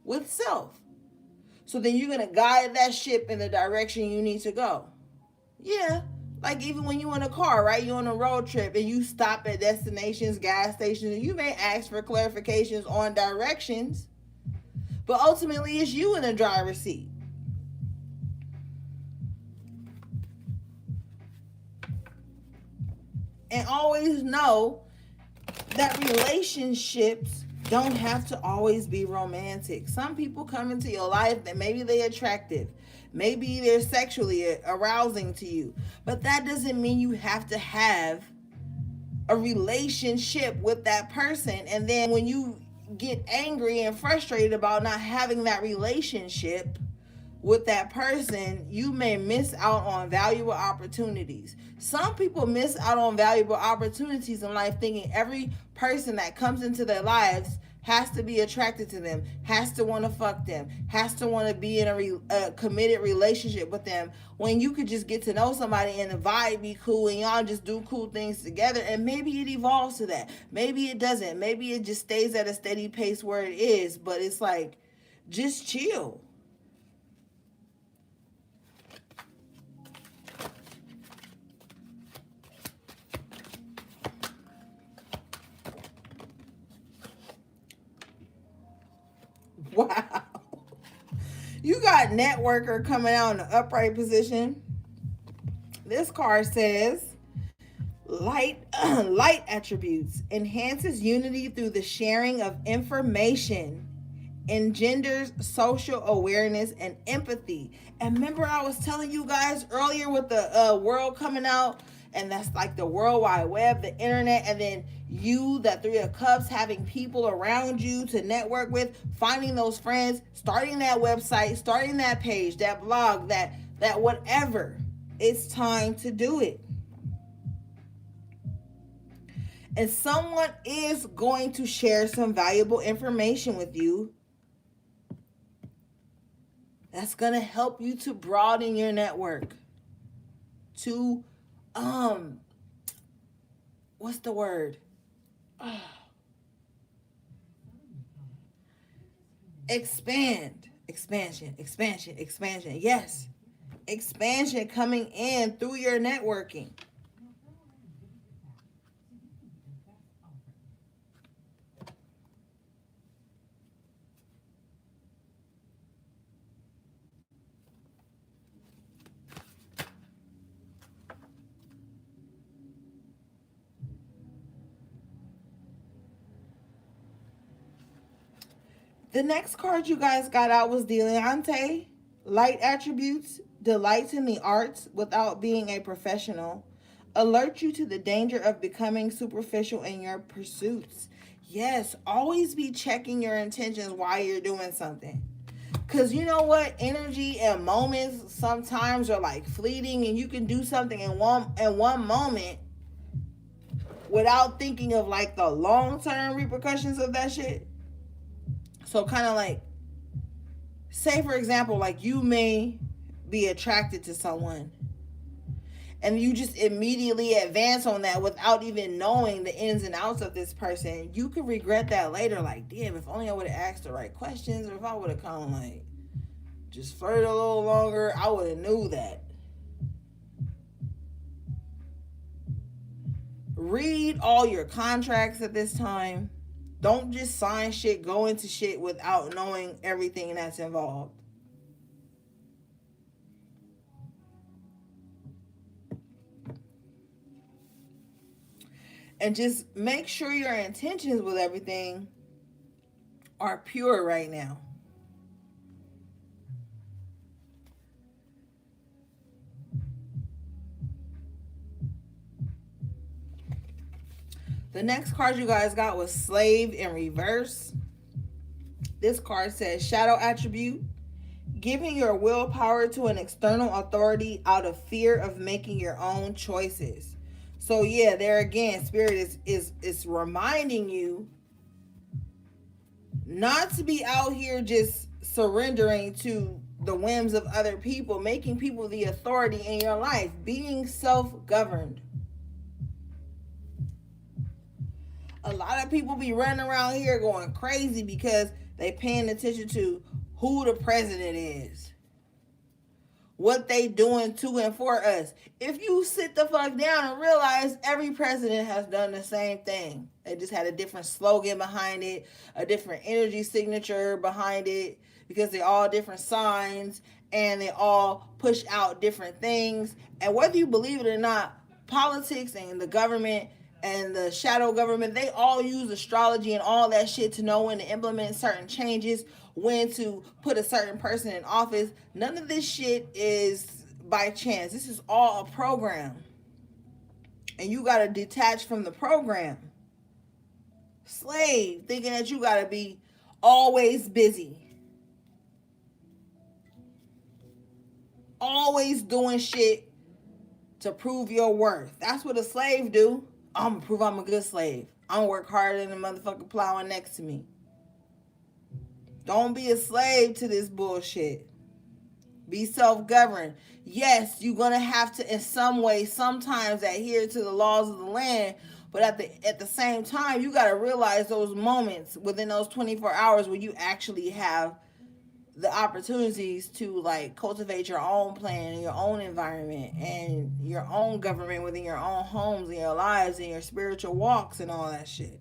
with self. So then you're going to guide that ship in the direction you need to go. Yeah, like even when you're in a car, right? You're on a road trip and you stop at destinations, gas stations, and you may ask for clarifications on directions. But ultimately, it's you in the driver's seat. And always know that relationships don't have to always be romantic. Some people come into your life that maybe they're attractive. Maybe they're sexually arousing to you. But that doesn't mean you have to have a relationship with that person. And then when you get angry and frustrated about not having that relationship with that person, you may miss out on valuable opportunities. Some people miss out on valuable opportunities in life thinking every person that comes into their lives has to be attracted to them, has to want to fuck them, has to want to be in a committed relationship with them, when you could just get to know somebody and the vibe be cool and y'all just do cool things together, and maybe it evolves to that. Maybe it doesn't. Maybe it just stays at a steady pace where it is, but it's like, just chill. Wow. You got networker coming out in the upright position. This card says light attributes, enhances unity through the sharing of information, engenders social awareness and empathy. And remember, I was telling you guys earlier with the world coming out, and that's like the World Wide Web, the internet, and then you, that Three of Cups, having people around you to network with, finding those friends, starting that website, starting that page, that blog, that whatever. It's time to do it. And someone is going to share some valuable information with you that's going to help you to broaden your network, to what's the word? Expansion. Yes. Expansion coming in through your networking. The next card you guys got out was Dileante. Light attributes, delights in the arts without being a professional. Alert you to the danger of becoming superficial in your pursuits. Yes, always be checking your intentions while you're doing something. Because you know what? Energy and moments sometimes are like fleeting, and you can do something in one moment without thinking of like the long-term repercussions of that shit. So kind of like, say for example, like you may be attracted to someone and you just immediately advance on that without even knowing the ins and outs of this person. You could regret that later, like, damn, if only I would have asked the right questions, or if I would have kind of like just flirted a little longer, I would have knew that. Read all your contracts at this time. Don't just sign shit, go into shit without knowing everything that's involved. And just make sure your intentions with everything are pure right now. The next card you guys got was Slave in reverse. This card says shadow attribute, giving your willpower to an external authority out of fear of making your own choices. So yeah, there again, Spirit is reminding you not to be out here just surrendering to the whims of other people, making people the authority in your life, being self-governed. A lot of people be running around here going crazy because they paying attention to who the president is, what they doing to and for us. If you sit the fuck down and realize every president has done the same thing, they just had a different slogan behind it, a different energy signature behind it, because they're all different signs and they all push out different things. And whether you believe it or not, politics and the government and the shadow government, they all use astrology and all that shit to know when to implement certain changes, when to put a certain person in office. None of this shit is by chance. This is all a program. And you got to detach from the program. Slave, thinking that you got to be always busy. Always doing shit to prove your worth. That's what a slave do. I'm going to prove I'm a good slave. I'm going to work harder than the motherfucker plowing next to me. Don't be a slave to this bullshit. Be self-governed. Yes, you're going to have to, in some way, sometimes adhere to the laws of the land. But at the same time, you got to realize those moments within those 24 hours where you actually have the opportunities to like cultivate your own plan, your own environment, and your own government within your own homes and your lives and your spiritual walks and all that shit.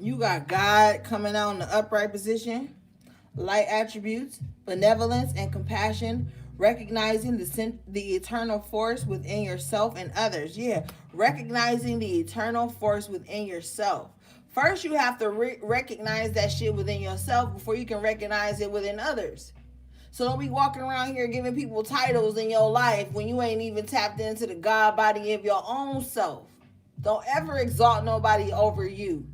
You got God coming out in the upright position, light attributes, benevolence and compassion, recognizing the eternal force within yourself and others. Yeah, recognizing the eternal force within yourself. First, you have to recognize that shit within yourself before you can recognize it within others. So don't be walking around here giving people titles in your life when you ain't even tapped into the God body of your own self. Don't ever exalt nobody over you.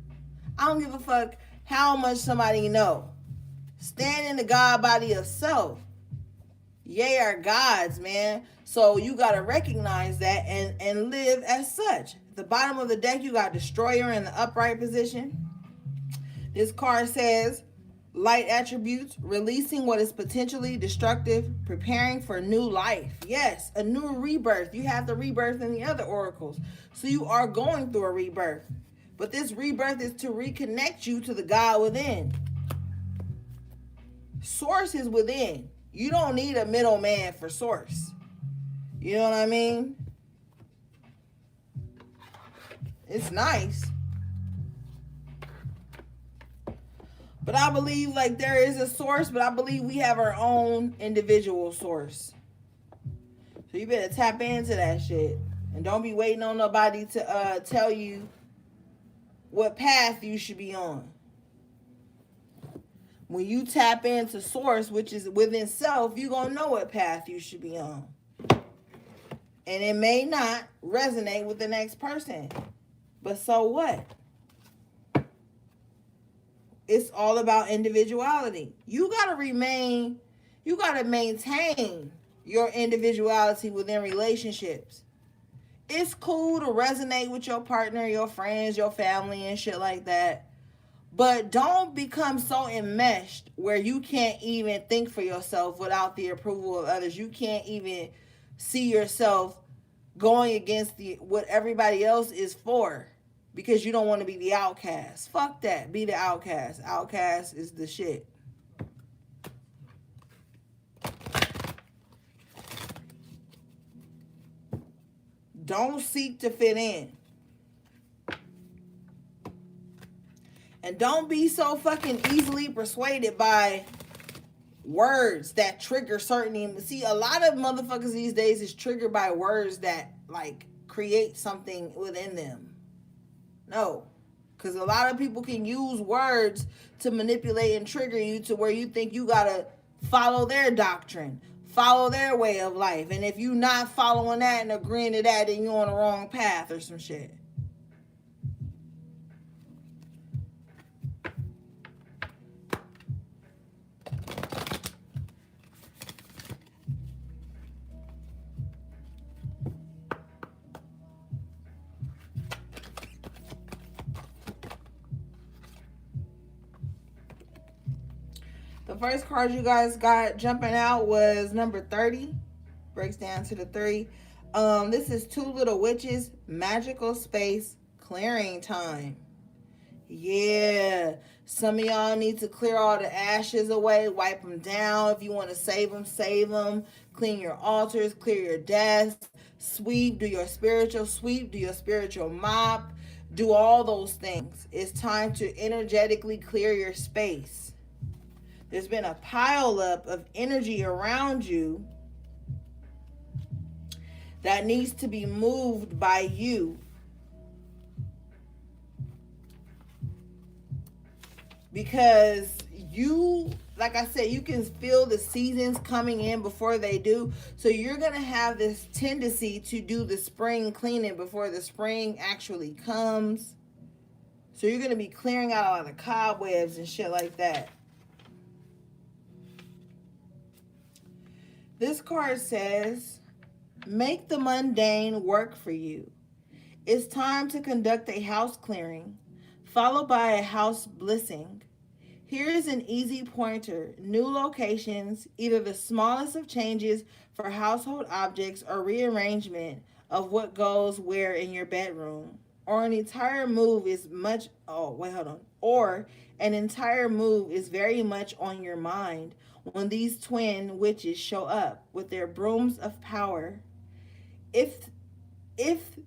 I don't give a fuck how much somebody know. Stand in the God body of self. Ye are gods, man. So you got to recognize that and live as such. At the bottom of the deck, you got Destroyer in the upright position. This card says, light attributes, releasing what is potentially destructive, preparing for new life. Yes, a new rebirth. You have the rebirth in the other oracles. So you are going through a rebirth. But this rebirth is to reconnect you to the God within. Source is within. You don't need a middleman for source. You know what I mean? It's nice. But I believe like there is a source, but I believe we have our own individual source. So you better tap into that shit. And don't be waiting on nobody to tell you what path you should be on. When you tap into source, which is within self, you're going to know what path you should be on. And it may not resonate with the next person. But so what? It's all about individuality. You got to maintain your individuality within relationships. It's cool to resonate with your partner, your friends, your family, and shit like that. But don't become so enmeshed where you can't even think for yourself without the approval of others. You can't even see yourself going against what everybody else is for because you don't want to be the outcast. Fuck that. Be the outcast. Outcast is the shit. Don't seek to fit in. And don't be so fucking easily persuaded by words that trigger certain... See, a lot of motherfuckers these days is triggered by words that, like, create something within them. No. Because a lot of people can use words to manipulate and trigger you to where you think you gotta follow their doctrine, follow their way of life. And if you're not following that and agreeing to that, then you're on the wrong path or some shit. The first card you guys got jumping out was number 30. Breaks down to the 3. This is Two Little Witches, magical space, clearing time. Yeah. Some of y'all need to clear all the ashes away, wipe them down. If you want to save them, save them. Clean your altars, clear your desks, sweep, do your spiritual sweep, do your spiritual mop, do all those things. It's time to energetically clear your space. There's been a pile up of energy around you that needs to be moved by you. Because you, like I said, you can feel the seasons coming in before they do. So you're going to have this tendency to do the spring cleaning before the spring actually comes. So you're going to be clearing out all the cobwebs and shit like that. This card says, make the mundane work for you. It's time to conduct a house clearing, followed by a house blessing. Here is an easy pointer. New locations, either the smallest of changes for household objects or rearrangement of what goes where in your bedroom. Or an entire move is Or an entire move is very much on your mind when these twin witches show up with their brooms of power. If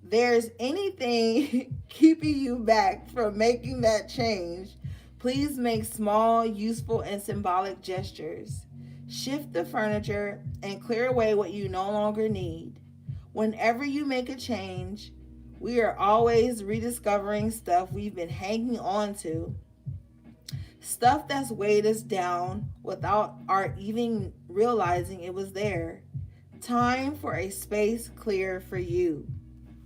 there's anything keeping you back from making that change, please make small, useful, and symbolic gestures. Shift the furniture and clear away what you no longer need. Whenever you make a change, we are always rediscovering stuff we've been hanging on to. Stuff that's weighed us down without our even realizing it was there. Time for a space clear for you.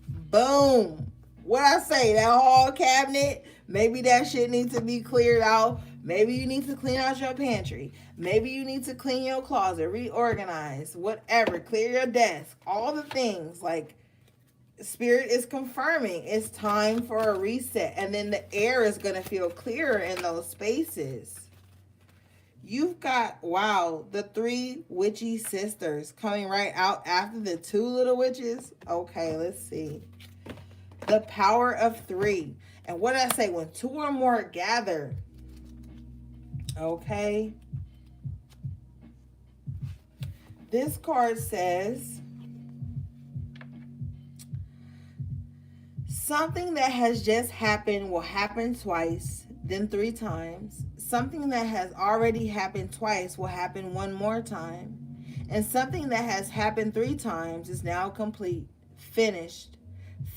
Boom. What I say, that hall cabinet, maybe that shit needs to be cleared out. Maybe you need to clean out your pantry. Maybe you need to clean your closet, reorganize, whatever, clear your desk, all the things. Like, Spirit is confirming it's time for a reset. And then the air is going to feel clearer in those spaces. You've got, the 3 witchy sisters coming right out after the 2 little witches. Okay, let's see. The power of 3. And what did I say? When 2 or more gather. Okay. This card says, Something that has just happened will happen twice, then 3 times. Something that has already happened twice will happen one more time. And something that has happened 3 times is now complete, finished,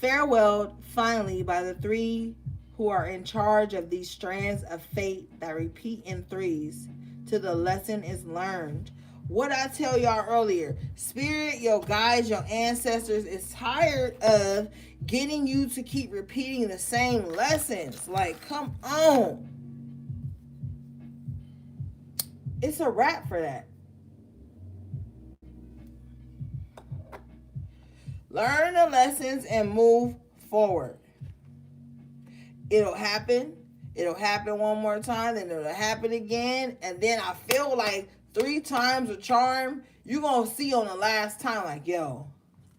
farewelled finally by the three who are in charge of these strands of fate that repeat in threes till the lesson is learned. What I tell y'all earlier, spirit, your guides, your ancestors is tired of getting you to keep repeating the same lessons. Like, come on. It's a wrap for that. Learn the lessons and move forward. It'll happen. It'll happen one more time, then it'll happen again. And then I feel like 3 times a charm, you're going to see on the last time, like, yo,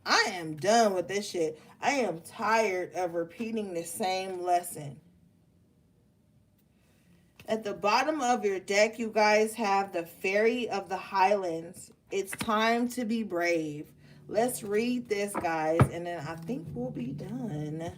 I am done with this shit. I am tired of repeating the same lesson. At the bottom of your deck, you guys have the Fairy of the Highlands. It's time to be brave. Let's read this, guys, and then I think we'll be done.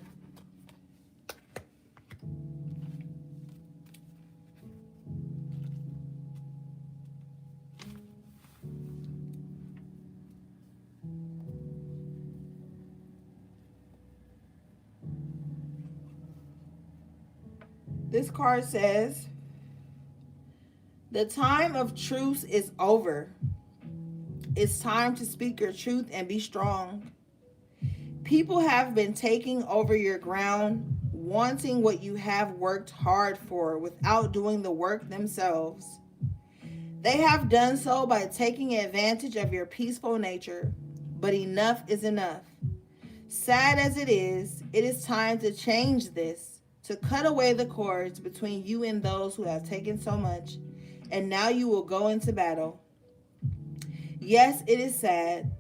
This card says, the time of truce is over. It's time to speak your truth and be strong. People have been taking over your ground, wanting what you have worked hard for without doing the work themselves. They have done so by taking advantage of your peaceful nature, but enough is enough. Sad as it is time to change this, to cut away the cords between you and those who have taken so much, and now you will go into battle. Yes, it is sad.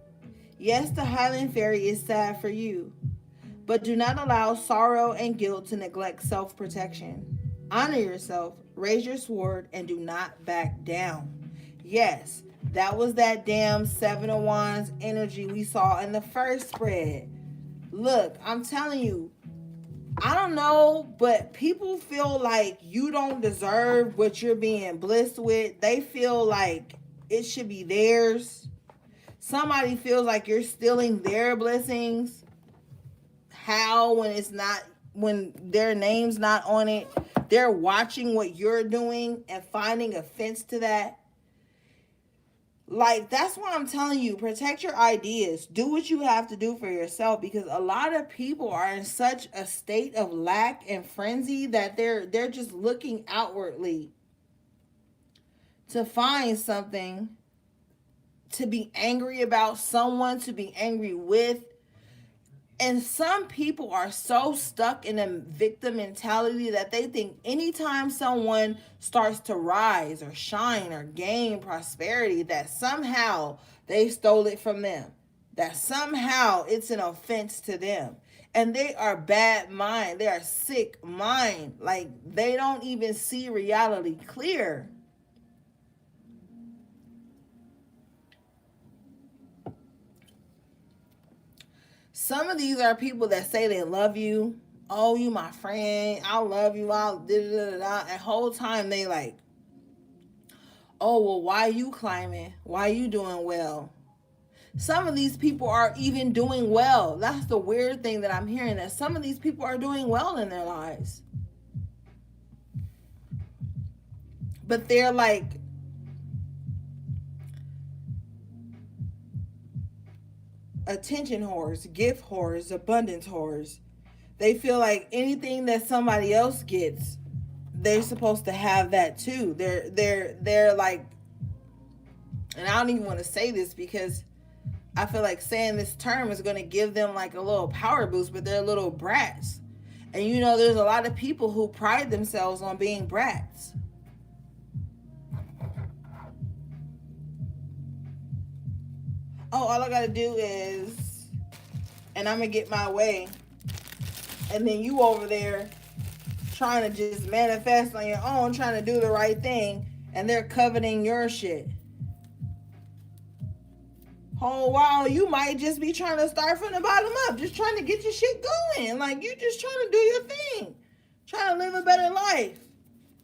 Yes, the Highland Fairy is sad for you. But do not allow sorrow and guilt to neglect self-protection. Honor yourself, raise your sword, and do not back down. Yes, that was that damn 7 of Wands energy we saw in the first spread. Look, I'm telling you, I don't know, but people feel like you don't deserve what you're being blessed with. They feel like it should be theirs. Somebody feels like you're stealing their blessings. How, when their name's not on it, they're watching what you're doing and finding offense to that. Like, that's why I'm telling you, protect your ideas. Do what you have to do for yourself, because a lot of people are in such a state of lack and frenzy that they're just looking outwardly to find something to be angry about, someone to be angry with. And some people are so stuck in a victim mentality that they think anytime someone starts to rise or shine or gain prosperity, that somehow they stole it from them, that somehow it's an offense to them. And they are bad mind. They are sick mind. Like, they don't even see reality clear. Some of these are people that say they love you. Oh, you my friend. I love you. I'll da-da-da-da. And whole time they like, oh, well, why you climbing? Why you doing well? Some of these people are even doing well. That's the weird thing that I'm hearing, that some of these people are doing well in their lives. But they're like, attention whores, gift whores, abundance whores. They feel like anything that somebody else gets, they're supposed to have that too. They're like, and I don't even want to say this because I feel like saying this term is going to give them like a little power boost, but they're little brats. And you know, there's a lot of people who pride themselves on being brats. Oh, all I gotta do is, and I'm gonna get my way. And then you over there trying to just manifest on your own, trying to do the right thing, and they're coveting your shit. whole while you might just be trying to start from the bottom up, just trying to get your shit going. Like, you just trying to do your thing, trying to live a better life.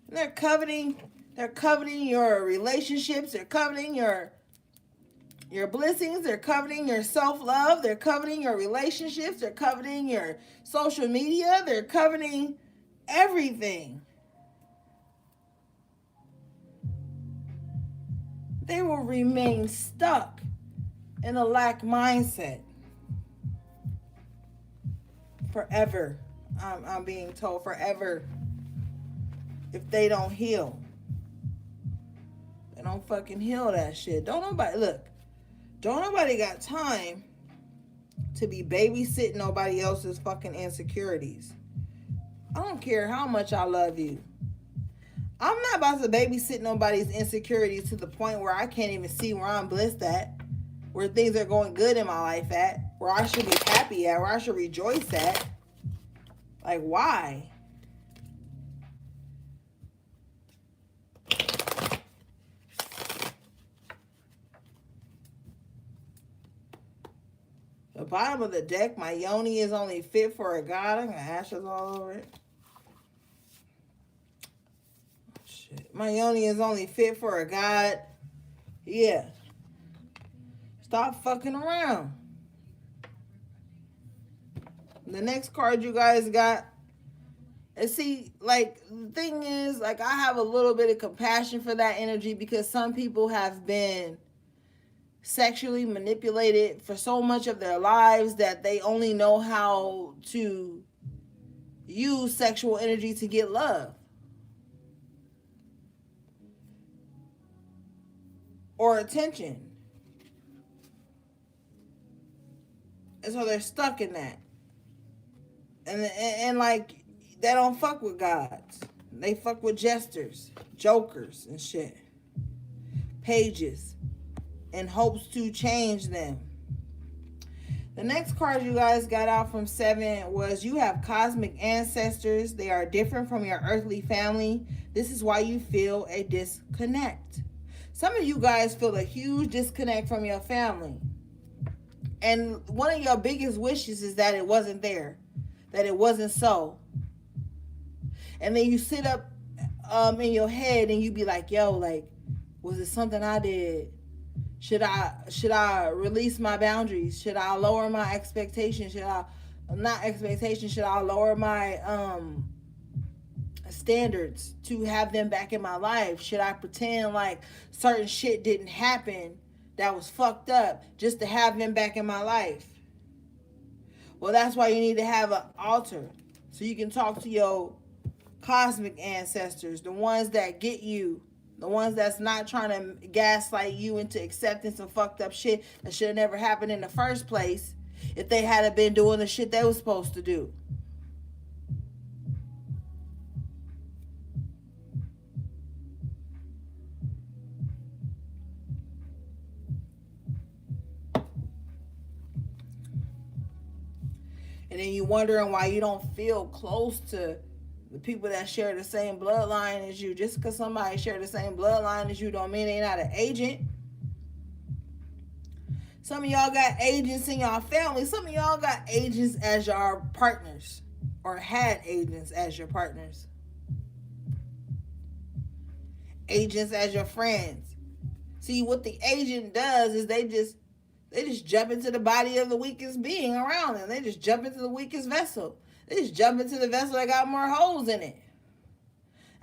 And they're coveting your relationships, they're coveting your blessings, they're coveting your self-love, they're coveting your relationships, they're coveting your social media, they're coveting everything. They will remain stuck in a lack mindset forever. I'm being told forever. If they don't heal, they don't fucking heal that shit. Don't nobody got time to be babysitting nobody else's fucking insecurities. I don't care how much I love you. I'm not about to babysit nobody's insecurities to the point where I can't even see where I'm blessed at, where things are going good in my life at, where I should be happy at, where I should rejoice at. Like, why? The bottom of the deck, my yoni is only fit for a god. I got ashes all over it. Shit. My yoni is only fit for a god. Yeah. Stop fucking around. The next card you guys got. And see, like, the thing is, like, I have a little bit of compassion for that energy because some people have been sexually manipulated for so much of their lives that they only know how to use sexual energy to get love or attention. And so they're stuck in that. And like, they don't fuck with gods. They fuck with jesters, jokers, and shit. Pages. In hopes to change them. The next card you guys got out from 7 was you have cosmic ancestors. They are different from your earthly family. This is why you feel a disconnect. Some of you guys feel a huge disconnect from your family. And one of your biggest wishes is that it wasn't there, that it wasn't so. And then you sit up in your head and you be like, yo, like, was it something I did? Should I release my boundaries? Should I lower my expectations? Should I lower my standards to have them back in my life? Should I pretend like certain shit didn't happen that was fucked up just to have them back in my life? Well, that's why you need to have an altar so you can talk to your cosmic ancestors, the ones that get you, the ones that's not trying to gaslight you into accepting some fucked up shit that should have never happened in the first place if they hadn't been doing the shit they were supposed to do. And then you wondering why you don't feel close to the people that share the same bloodline as you. Just because somebody share the same bloodline as you don't mean they're not an agent. Some of y'all got agents in y'all family. Some of y'all got agents as your partners or had agents as your partners. Agents as your friends. See, what the agent does is they just jump into the body of the weakest being around them. They just jump into the weakest vessel. They just jump into the vessel that got more holes in it.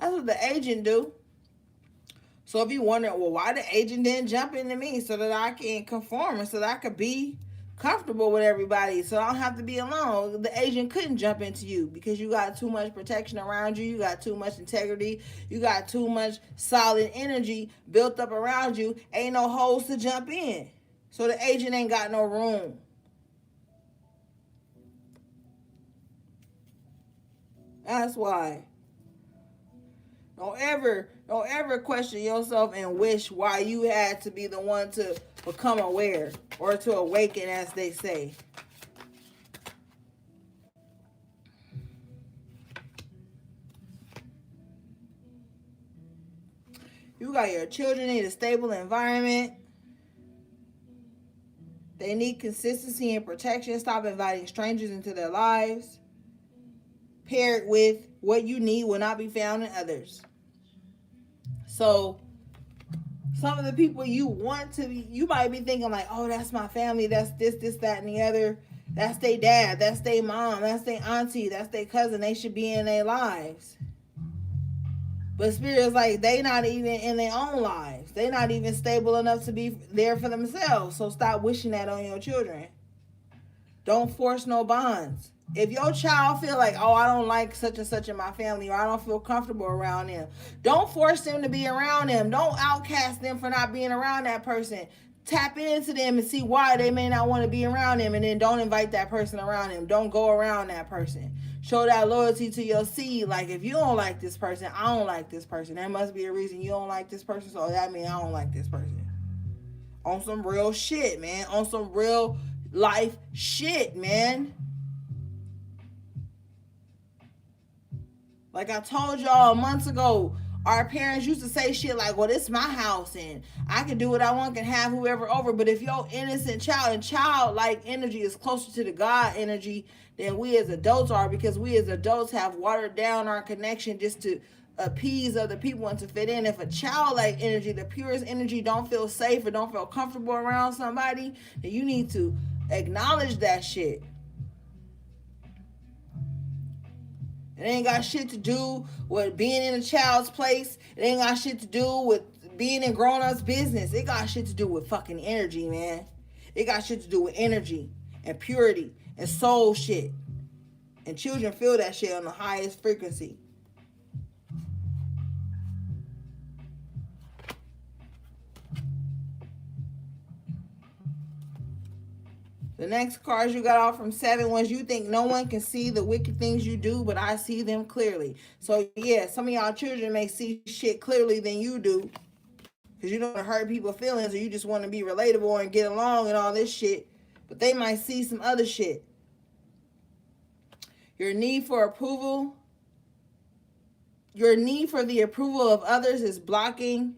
That's what the agent do. So if you wonder, well, why the agent didn't jump into me so that I can conform and so that I could be comfortable with everybody so I don't have to be alone. The agent couldn't jump into you because you got too much protection around you. You got too much integrity. You got too much solid energy built up around you. Ain't no holes to jump in. So the agent ain't got no room. That's why. Don't ever question yourself and wish why you had to be the one to become aware or to awaken, as they say. You got your children in a stable environment. They need consistency and protection. Stop inviting strangers into their lives. Paired with what you need will not be found in others. So some of the people you want to be, you might be thinking like, oh, that's my family, that's this, that, and the other. That's their dad, that's their mom, that's their auntie, that's their cousin. They should be in their lives. But Spirit's like, they not even in their own lives. They not even stable enough to be there for themselves. So stop wishing that on your children. Don't force no bonds. If your child feel like, oh, I don't like such and such in my family, or I don't feel comfortable around them, don't force them to be around them. Don't outcast them for not being around that person. Tap into them and see why they may not want to be around them, and then don't invite that person around them. Don't go around that person. Show that loyalty to your seed. Like, if you don't like this person, I don't like this person. There must be a reason you don't like this person, so that means I don't like this person. On some real shit, man. On some real life shit, man. Like I told y'all months ago, our parents used to say shit like, well, this is my house and I can do what I want, can have whoever over. But if your innocent child and childlike energy is closer to the God energy than we as adults are, because we as adults have watered down our connection just to appease other people and to fit in. If a childlike energy, the purest energy, don't feel safe or don't feel comfortable around somebody, then you need to acknowledge that shit. It ain't got shit to do with being in a child's place. It ain't got shit to do with being in grown-ups' business. It got shit to do with fucking energy, man. It got shit to do with energy and purity and soul shit. And children feel that shit on the highest frequency. The next cards you got off from 7 was, you think no one can see the wicked things you do, but I see them clearly. So yeah, some of y'all children may see shit clearly than you do, because you don't want to hurt people's feelings, or you just want to be relatable and get along and all this shit. But they might see some other shit. Your need for approval, your need for the approval of others is blocking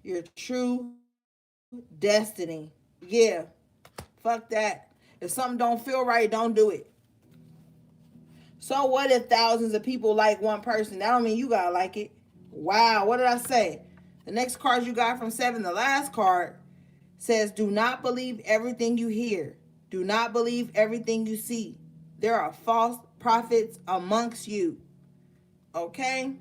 your true destiny. Yeah. Fuck that. If something don't feel right, don't do it. So what if thousands of people like one person? That don't mean you gotta like it. Wow, what did I say? The next card you got from 7, the last card, says, do not believe everything you hear. Do not believe everything you see. There are false prophets amongst you. Okay?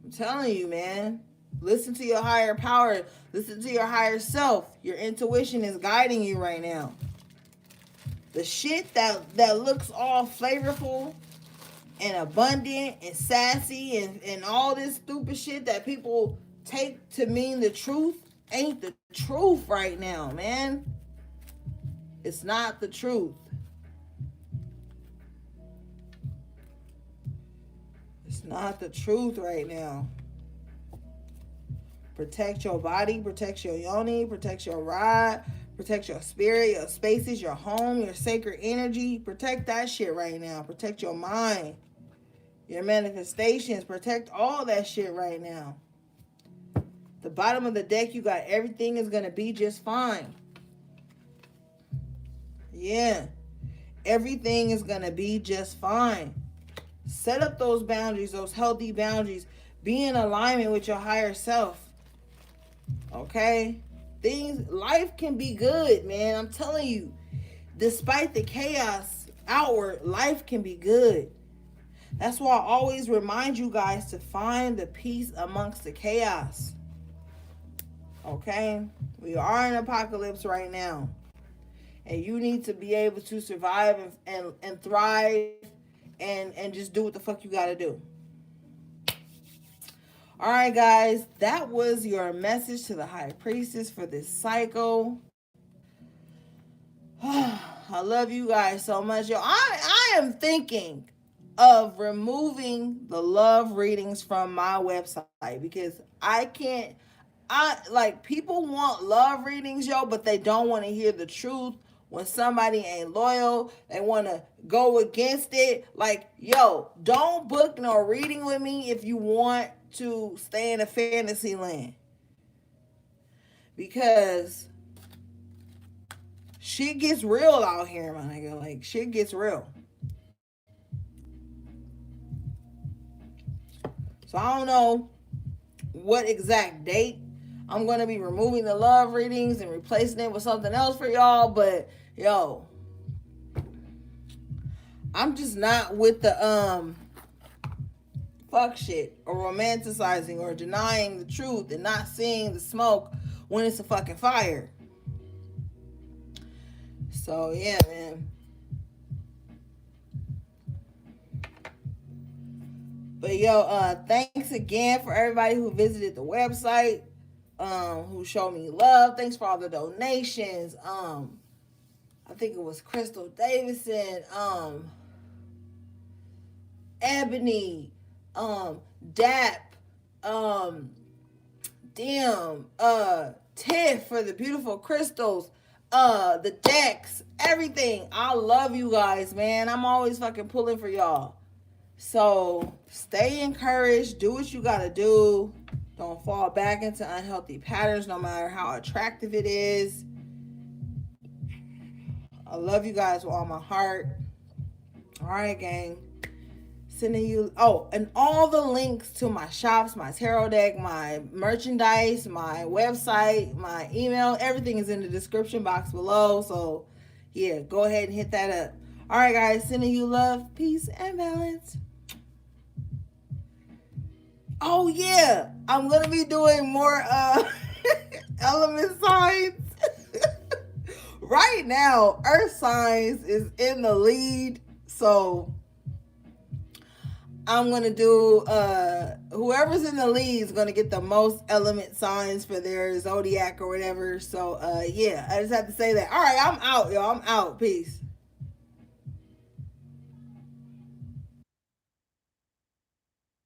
I'm telling you, man. Listen to your higher power. Listen to your higher self. Your intuition is guiding you right now. The shit that looks all flavorful and abundant and sassy and all this stupid shit that people take to mean the truth ain't the truth right now, man. It's not the truth. It's not the truth right now. Protect your body, protect your yoni, protect your rod, protect your spirit, your spaces, your home, your sacred energy. Protect that shit right now. Protect your mind, your manifestations. Protect all that shit right now. The bottom of the deck, you got everything is going to be just fine. Yeah. Everything is going to be just fine. Set up those boundaries, those healthy boundaries. Be in alignment with your higher self. Okay? Life can be good, man. I'm telling you. Despite the chaos outward, life can be good. That's why I always remind you guys to find the peace amongst the chaos. Okay? We are in apocalypse right now. And you need to be able to survive and thrive and just do what the fuck you gotta do. All right, guys, that was your message to the High Priestess for this cycle. I love you guys so much. Yo, I am thinking of removing the love readings from my website, because people want love readings, yo, but they don't want to hear the truth. When somebody ain't loyal, they want to go against it. Like, yo, don't book no reading with me if you want to stay in a fantasy land. because shit gets real out here, my nigga. Like, shit gets real. So I don't know what exact date I'm gonna be removing the love readings and replacing it with something else for y'all, but yo, I'm just not with the fuck shit or romanticizing or denying the truth and not seeing the smoke when it's a fucking fire. So yeah, man. But yo, thanks again for everybody who visited the website, who showed me love. Thanks for all the donations. I think it was Crystal Davidson, Ebony, Dap, Tiff for the beautiful crystals, the decks, everything. I love you guys, man. I'm always fucking pulling for y'all. So stay encouraged. Do what you gotta do. Don't fall back into unhealthy patterns, no matter how attractive it is. I love you guys with all my heart. All right, gang. Sending you, and all the links to my shops, my tarot deck, my merchandise, my website, my email, everything is in the description box below. So yeah, go ahead and hit that up. All right, guys. Sending you love, peace, and balance. Oh yeah, I'm gonna be doing more element signs. Right now, Earth signs is in the lead, so I'm gonna do whoever's in the lead is gonna get the most element signs for their zodiac or whatever. So yeah, I just have to say that. All right, I'm out, y'all. I'm out. Peace.